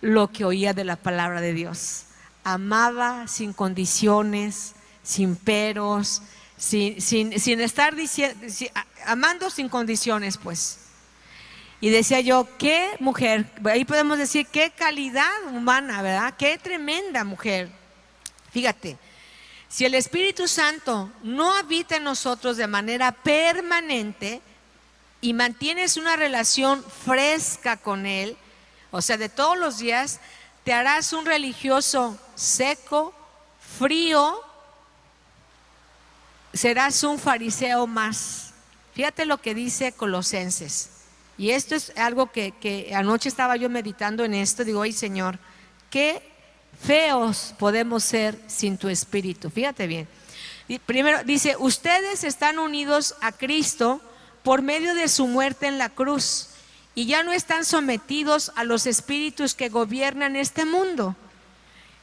lo que oía de la palabra de Dios. Amaba sin condiciones, sin peros, sin estar diciendo, amando sin condiciones, pues. Y decía yo, qué mujer, ahí podemos decir qué calidad humana, ¿verdad? Qué tremenda mujer. Fíjate, si el Espíritu Santo no habita en nosotros de manera permanente y mantienes una relación fresca con Él, o sea, de todos los días, te harás un religioso seco, frío, serás un fariseo más. Fíjate lo que dice Colosenses. Y esto es algo que anoche estaba yo meditando en esto. Digo, ay Señor, qué feos podemos ser sin tu Espíritu. Fíjate bien. Primero dice, ustedes están unidos a Cristo por medio de su muerte en la cruz y ya no están sometidos a los espíritus que gobiernan este mundo.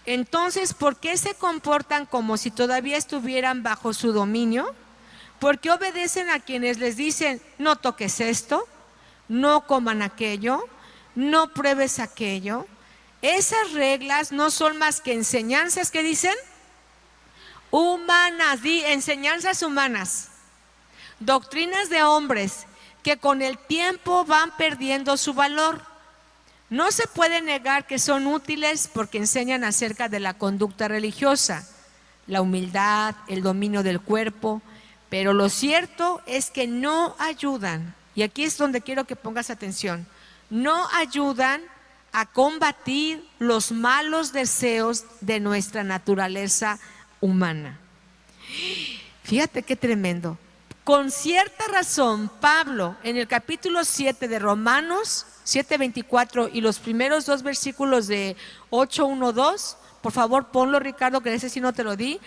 Entonces, ¿por qué se comportan como si todavía estuvieran bajo su dominio? ¿Por qué obedecen a quienes les dicen, no toques esto, no coman aquello, no pruebes aquello? Esas reglas no son más que enseñanzas, ¿qué dicen? Humanas, enseñanzas humanas, doctrinas de hombres que con el tiempo van perdiendo su valor. No se puede negar que son útiles porque enseñan acerca de la conducta religiosa, la humildad, el dominio del cuerpo, pero lo cierto es que no ayudan, y aquí es donde quiero que pongas atención, no ayudan a combatir los malos deseos de nuestra naturaleza humana. Fíjate qué tremendo. Con cierta razón, Pablo, en el capítulo 7 de Romanos, 7:24 y los primeros 2 versículos de 8:1-2, por favor ponlo, Ricardo, que ese sí no te lo di.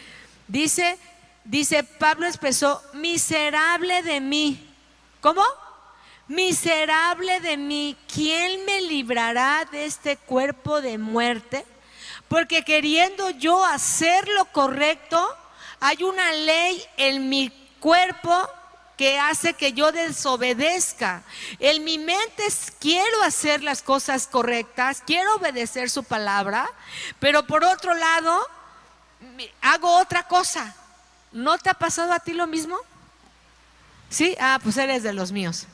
Dice Pablo expresó, miserable de mí. ¿Cómo? Miserable de mí, ¿quién me librará de este cuerpo de muerte? Porque queriendo yo hacer lo correcto, hay una ley en mi cuerpo que hace que yo desobedezca. En mi mente quiero hacer las cosas correctas, quiero obedecer su palabra, pero por otro lado hago otra cosa. ¿No te ha pasado a ti lo mismo? ¿Sí? Ah, pues eres de los míos.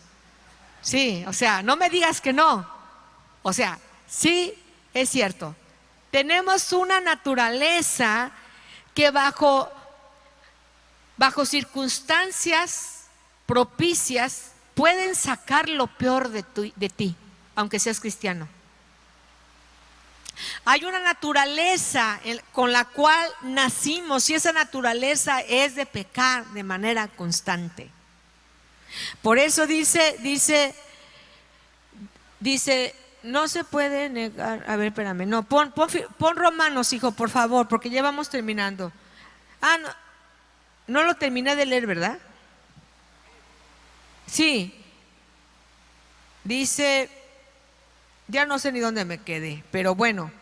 Sí, o sea, no me digas que no. O sea, sí, es cierto. Tenemos una naturaleza que bajo circunstancias propicias pueden sacar lo peor de ti, aunque seas cristiano. Hay una naturaleza con la cual nacimos y esa naturaleza es de pecar de manera constante. Por eso dice, no se puede negar. A ver, espérame, no, pon Romanos, hijo, por favor, porque ya vamos terminando. No lo terminé de leer, ¿verdad? Sí. Dice, ya no sé ni dónde me quedé, pero bueno.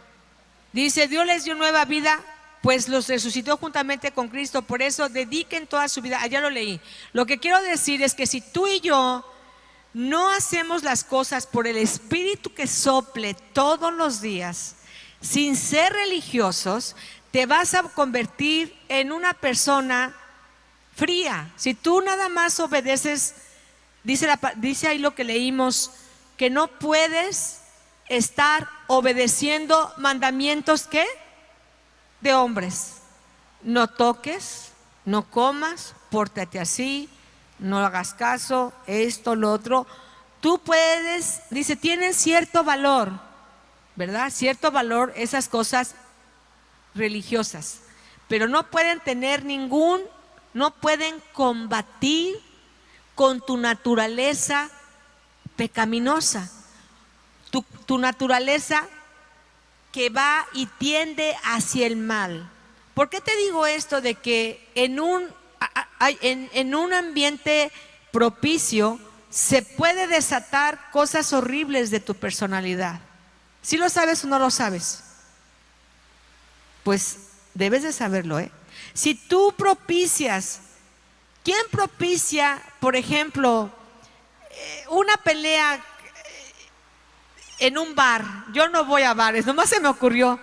Dice, Dios les dio nueva vida, pues los resucitó juntamente con Cristo. Por eso dediquen toda su vida. Ya lo leí. Lo que quiero decir es que si tú y yo no hacemos las cosas por el Espíritu que sople todos los días, sin ser religiosos, te vas a convertir en una persona fría. Si tú nada más obedeces, dice ahí lo que leímos, que no puedes estar obedeciendo mandamientos, ¿qué? De hombres. No toques, no comas, pórtate así, no hagas caso, esto, lo otro. Tú puedes, dice, tienen cierto valor, ¿verdad? Cierto valor esas cosas religiosas, pero no pueden tener no pueden combatir con tu naturaleza pecaminosa, tu naturaleza que va y tiende hacia el mal. ¿Por qué te digo esto de que en un ambiente propicio se puede desatar cosas horribles de tu personalidad? ¿Sí lo sabes o no lo sabes? Pues debes de saberlo, ¿eh? Si tú propicias, ¿quién propicia, por ejemplo, una pelea en un bar? Yo no voy a bares, nomás se me ocurrió.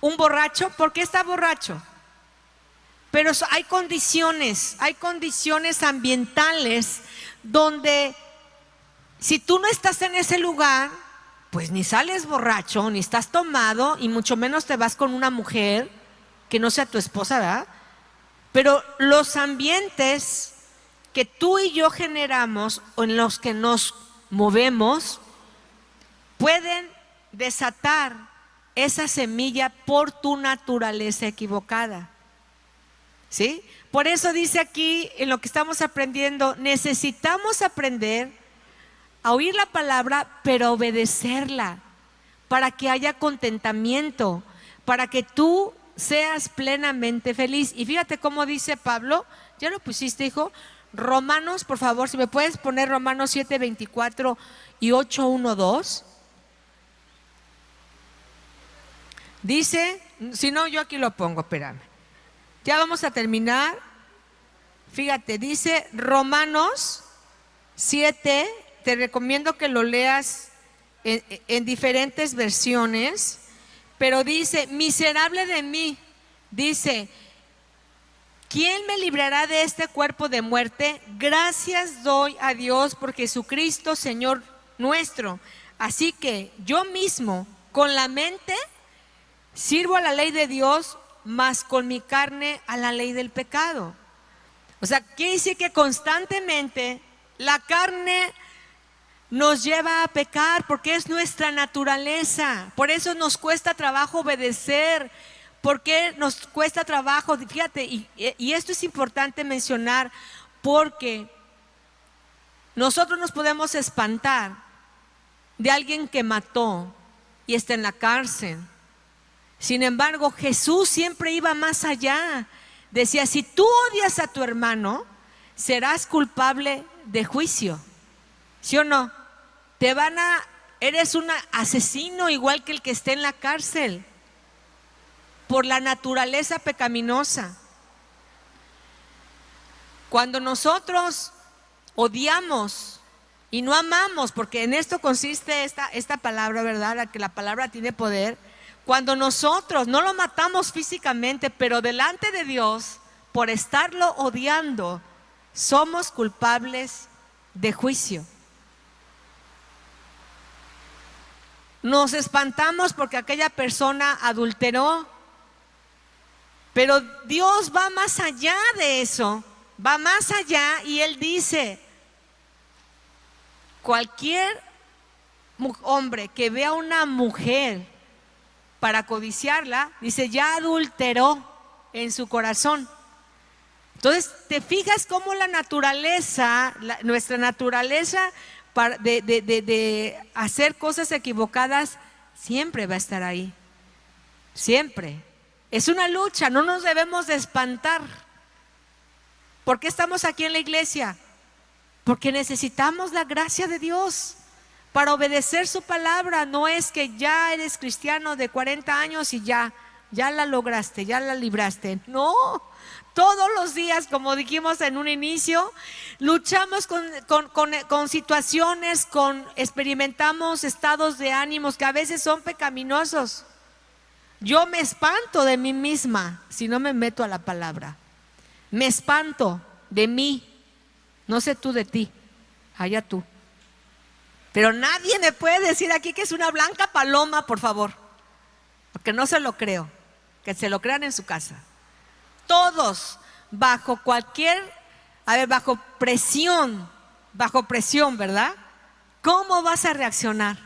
Un borracho, ¿por qué está borracho? Pero hay condiciones ambientales donde si tú no estás en ese lugar, pues ni sales borracho, ni estás tomado, y mucho menos te vas con una mujer que no sea tu esposa, ¿verdad? Pero los ambientes que tú y yo generamos o en los que nos movemos pueden desatar esa semilla por tu naturaleza equivocada. ¿Sí? Por eso dice aquí en lo que estamos aprendiendo, necesitamos aprender a oír la palabra, pero a obedecerla, para que haya contentamiento, para que tú seas plenamente feliz. Y fíjate cómo dice Pablo, ¿ya lo pusiste, hijo? Romanos, por favor, si me puedes poner Romanos 7:24 y 8:1-2. Dice, si no, yo aquí lo pongo, espérame. Ya vamos a terminar. Fíjate, dice Romanos 7, te recomiendo que lo leas en diferentes versiones, pero dice, miserable de mí, dice, ¿quién me librará de este cuerpo de muerte? Gracias doy a Dios por Jesucristo, Señor nuestro. Así que yo mismo, con la mente, sirvo a la ley de Dios, mas con mi carne a la ley del pecado. O sea, quiere decir que constantemente la carne nos lleva a pecar porque es nuestra naturaleza. Por eso nos cuesta trabajo obedecer, porque nos cuesta trabajo, fíjate, y esto es importante mencionar, porque nosotros nos podemos espantar de alguien que mató y está en la cárcel. Sin embargo, Jesús siempre iba más allá. Decía, si tú odias a tu hermano, serás culpable de juicio. ¿Sí o no? Eres un asesino igual que el que esté en la cárcel, por la naturaleza pecaminosa. Cuando nosotros odiamos y no amamos, porque en esto consiste esta palabra, ¿verdad? Que la palabra tiene poder. Cuando nosotros no lo matamos físicamente, pero delante de Dios, por estarlo odiando, somos culpables de juicio. Nos espantamos porque aquella persona adulteró, pero Dios va más allá de eso, va más allá, y Él dice, cualquier hombre que vea a una mujer para codiciarla, dice, ya adulteró en su corazón. Entonces, ¿te fijas cómo la naturaleza, nuestra naturaleza de hacer cosas equivocadas siempre va a estar ahí? Siempre. Es una lucha, no nos debemos de espantar. ¿Por qué estamos aquí en la iglesia? Porque necesitamos la gracia de Dios para obedecer su palabra. No es que ya eres cristiano de 40 años y ya la lograste, ya la libraste. No, todos los días, como dijimos en un inicio, luchamos con situaciones, experimentamos estados de ánimos que a veces son pecaminosos. Yo me espanto de mí misma si no me meto a la palabra. Me espanto de mí, no sé tú de ti, allá tú. Pero nadie me puede decir aquí que es una blanca paloma, por favor, porque no se lo creo. Que se lo crean en su casa. Todos bajo presión, ¿verdad? ¿Cómo vas a reaccionar?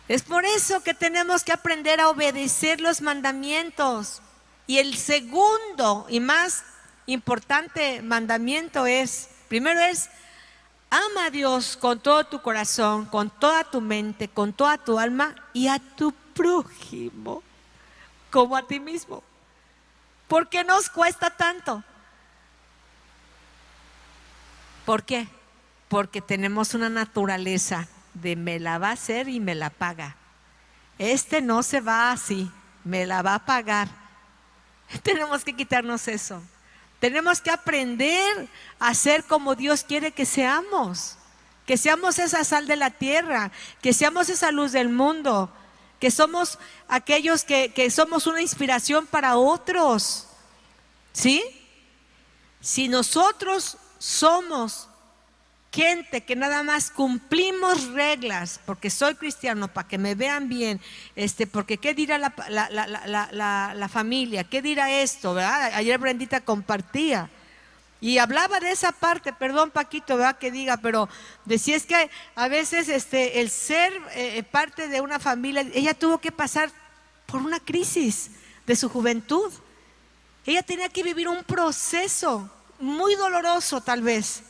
Es por eso que tenemos que aprender a obedecer los mandamientos. Y el segundo y más importante mandamiento primero es, ama a Dios con todo tu corazón, con toda tu mente, con toda tu alma, y a tu prójimo como a ti mismo. ¿Por qué nos cuesta tanto? ¿Por qué? Porque tenemos una naturaleza de me la va a hacer y me la paga. No se va así, me la va a pagar. Tenemos que quitarnos eso. Tenemos que aprender a ser como Dios quiere que seamos esa sal de la tierra, que seamos esa luz del mundo, que somos aquellos que somos una inspiración para otros, ¿sí? Si nosotros somos gente que nada más cumplimos reglas, porque soy cristiano, para que me vean bien, porque qué dirá la familia, qué dirá esto, ¿verdad? Ayer Brendita compartía y hablaba de esa parte, perdón Paquito, ¿verdad? Que diga, pero decía es que a veces el ser parte de una familia, ella tuvo que pasar por una crisis de su juventud. Ella tenía que vivir un proceso muy doloroso tal vez,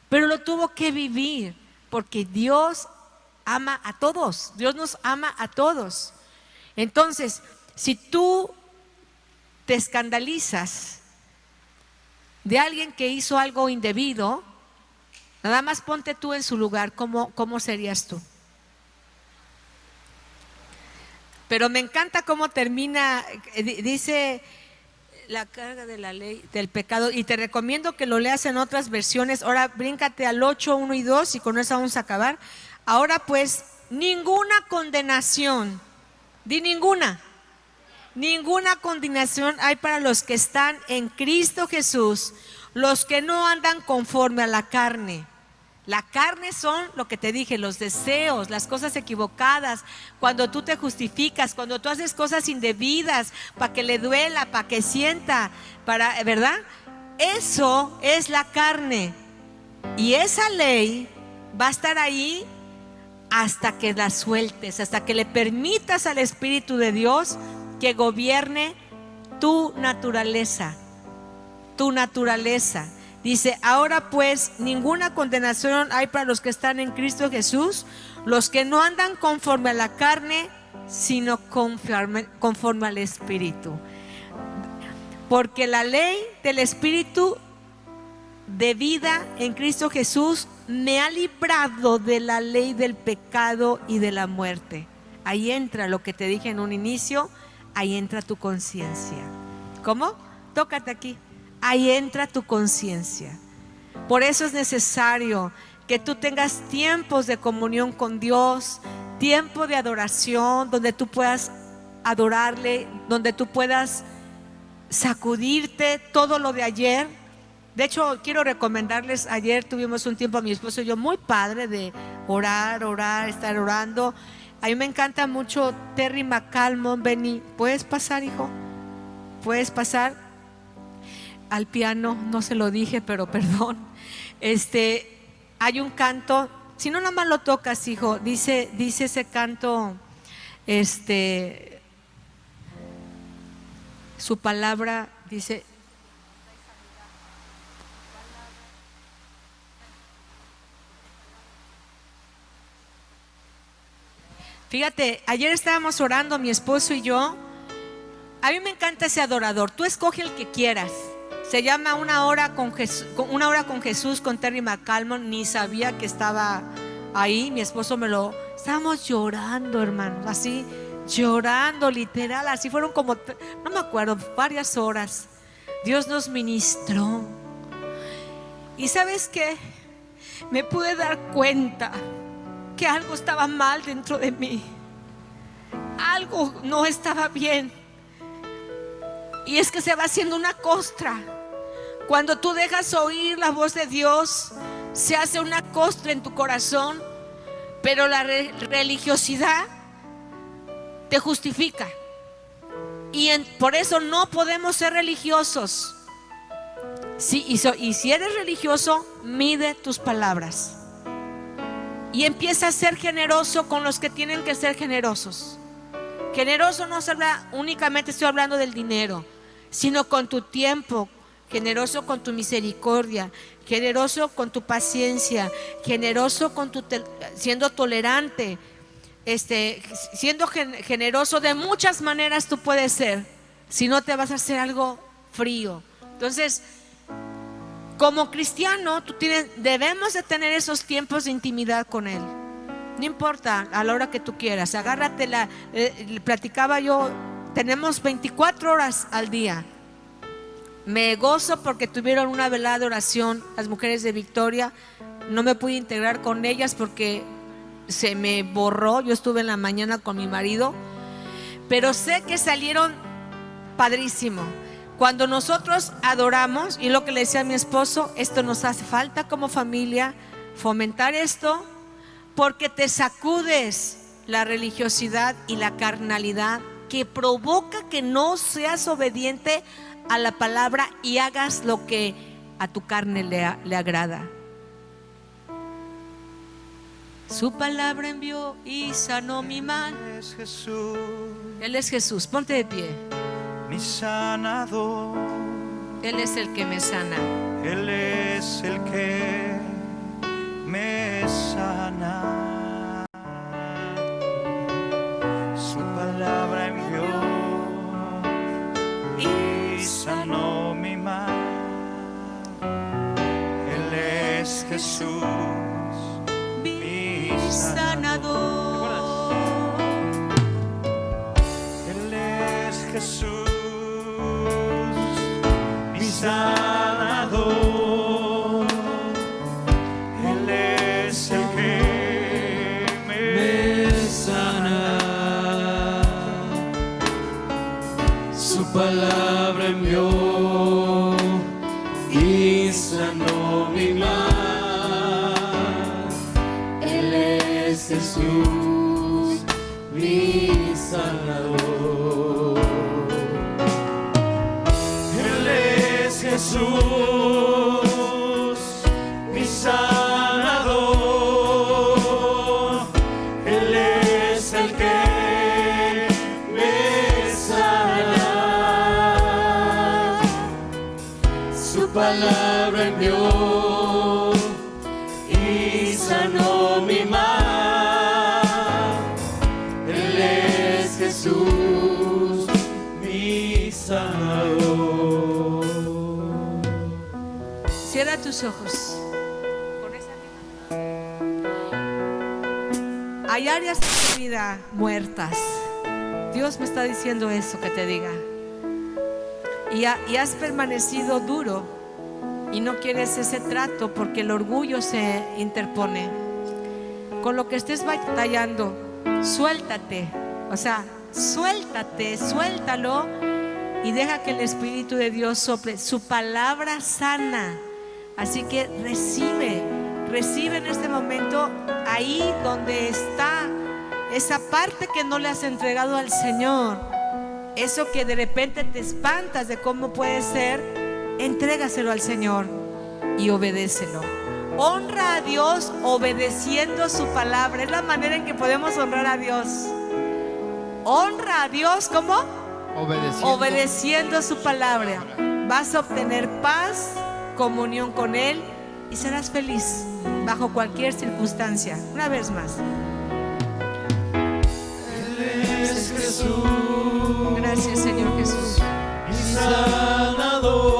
pero lo tuvo que vivir porque Dios ama a todos, Dios nos ama a todos. Entonces, si tú te escandalizas de alguien que hizo algo indebido, nada más ponte tú en su lugar, ¿cómo serías tú? Pero me encanta cómo termina, dice la carga de la ley del pecado, y te recomiendo que lo leas en otras versiones. Ahora bríncate al 8, 1 y 2 y con eso vamos a acabar. Ahora pues, ninguna condenación, di ninguna condenación hay para los que están en Cristo Jesús, los que no andan conforme a la carne. La carne son lo que te dije, los deseos, las cosas equivocadas, cuando tú te justificas, cuando tú haces cosas indebidas para que le duela, para que sienta, ¿verdad? Eso es la carne. Y esa ley va a estar ahí hasta que la sueltes, hasta que le permitas al Espíritu de Dios que gobierne tu naturaleza. Tu naturaleza. Dice, ahora pues, ninguna condenación hay para los que están en Cristo Jesús, los que no andan conforme a la carne, sino conforme al Espíritu. Porque la ley del Espíritu de vida en Cristo Jesús me ha librado de la ley del pecado y de la muerte. Ahí entra lo que te dije en un inicio, ahí entra tu conciencia. ¿Cómo? Tócate aquí. Ahí entra tu conciencia. Por eso es necesario que tú tengas tiempos de comunión con Dios, tiempo de adoración, donde tú puedas adorarle, donde tú puedas sacudirte todo lo de ayer. De hecho, quiero recomendarles, ayer tuvimos un tiempo, mi esposo y yo, muy padre de orar, estar orando. A mí me encanta mucho Terry McCalmon. Benny, ¿puedes pasar, hijo? ¿Puedes pasar? Al piano, no se lo dije, pero perdón. Hay un canto, si no nada más lo tocas, hijo, dice ese canto, su palabra dice, fíjate, ayer estábamos orando mi esposo y yo. A mí me encanta ese adorador, tú escoge el que quieras. Se llama Una hora con Jesús con Terry McCalmon. Ni sabía que estaba ahí. Mi esposo estábamos llorando, hermano, así, llorando literal, así fueron como, no me acuerdo, varias horas. Dios nos ministró. Y ¿sabes qué? Me pude dar cuenta que algo estaba mal dentro de mí. Algo no estaba bien. Y es que se va haciendo una costra. Cuando tú dejas oír la voz de Dios, se hace una costra en tu corazón. Pero la religiosidad te justifica. Y por eso no podemos ser religiosos. Y si eres religioso, mide tus palabras. Y empieza a ser generoso con los que tienen que ser generosos. Generoso no se habla únicamente, estoy hablando del dinero, sino con tu tiempo, generoso con tu misericordia, generoso con tu paciencia, generoso con siendo tolerante, siendo generoso. De muchas maneras tú puedes ser, si no te vas a hacer algo frío. Entonces, como cristiano, debemos de tener esos tiempos de intimidad con Él. No importa, a la hora que tú quieras, agárratela. Platicaba yo, tenemos 24 horas al día. Me gozo porque tuvieron una velada de oración las mujeres de Victoria. No me pude integrar con ellas porque se me borró. Yo estuve en la mañana con mi marido, pero sé que salieron padrísimo. Cuando nosotros adoramos, y lo que le decía a mi esposo, esto nos hace falta como familia, fomentar esto, porque te sacudes la religiosidad y la carnalidad que provoca que no seas obediente a la palabra y hagas lo que a tu carne le agrada. Su palabra envió y sanó mi mal. Él es Jesús. Ponte de pie. Mi sanador. Él es el que me sana. Él es el que me sana. Su palabra envió y sanó mi mal. Él es Jesús, mi sanador. Él es Jesús, mi sanador. Él es el que me sana. Su palabra envió y sanó mi mal. Él es Jesús, mi sanador. Él es Jesús, mi sanador. Él es el que me sana. Su palabra envió y sanó mi mal. Él es Jesús, mi sanador. Cierra tus ojos. Hay áreas de tu vida muertas. Dios me está diciendo eso, que te diga. Y has permanecido duro y no quieres ese trato porque el orgullo se interpone. Con lo que estés batallando, suéltate. O sea, suéltate, suéltalo y deja que el Espíritu de Dios sople. Su palabra sana. Así que recibe en este momento ahí donde está esa parte que no le has entregado al Señor. Eso que de repente te espantas de cómo puede ser, entrégaselo al Señor y obedécelo. Honra a Dios obedeciendo su palabra. Es la manera en que podemos honrar a Dios. Honra a Dios, ¿cómo? Obedeciendo su palabra. Vas a obtener paz, comunión con Él y serás feliz bajo cualquier circunstancia. Una vez más. Él es Jesús, Gracias, Señor Jesús. mi sanador.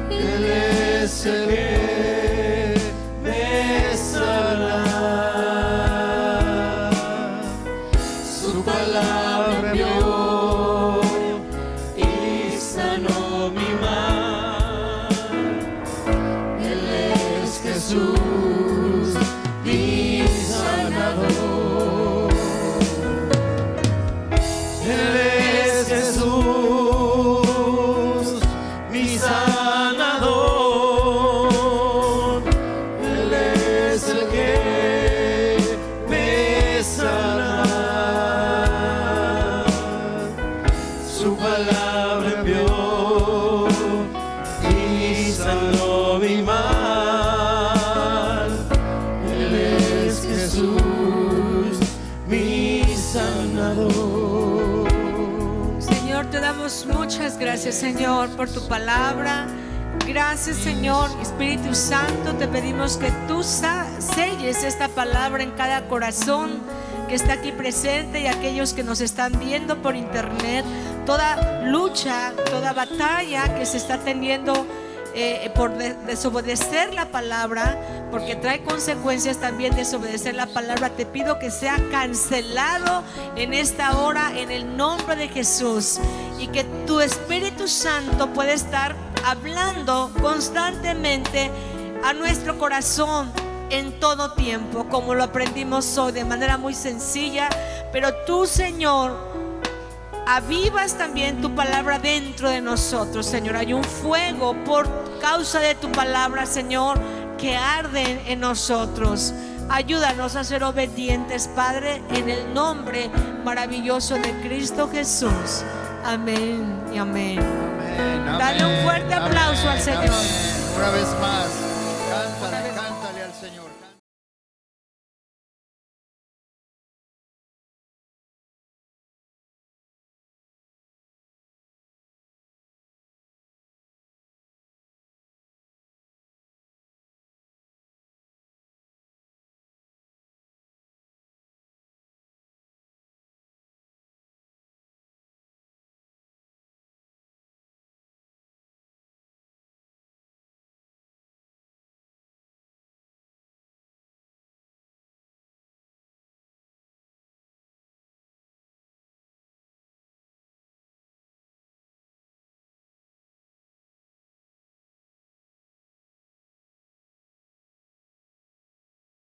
Él es el que me sana. Su palabra envió y sanó mi mal. Él es Jesús, mi sanador. Él es Jesús, mi sanador. Él es el que me sana. Su palabra envió y sanó mi mal. Él es Jesús, mi sanador. Señor, te damos muchas gracias, Señor, por tu palabra. Gracias, Señor. Espíritu Santo, te pedimos que tú selles esta palabra en cada corazón que está aquí presente y aquellos que nos están viendo por internet. Toda lucha, toda batalla que se está teniendo por desobedecer la palabra, porque trae consecuencias también desobedecer la palabra. Te pido que sea cancelado en esta hora en el nombre de Jesús, y que tu Espíritu Santo pueda estar hablando constantemente a nuestro corazón, en todo tiempo, como lo aprendimos hoy de manera muy sencilla. Pero tú, Señor, avivas también tu palabra dentro de nosotros, Señor. Hay un fuego por causa de tu palabra, Señor, que arde en nosotros. Ayúdanos a ser obedientes, Padre, en el nombre maravilloso de Cristo Jesús. Amén y amén. Amén, Dale un fuerte amén, aplauso al Señor. amén. Una vez más, cántale al Señor.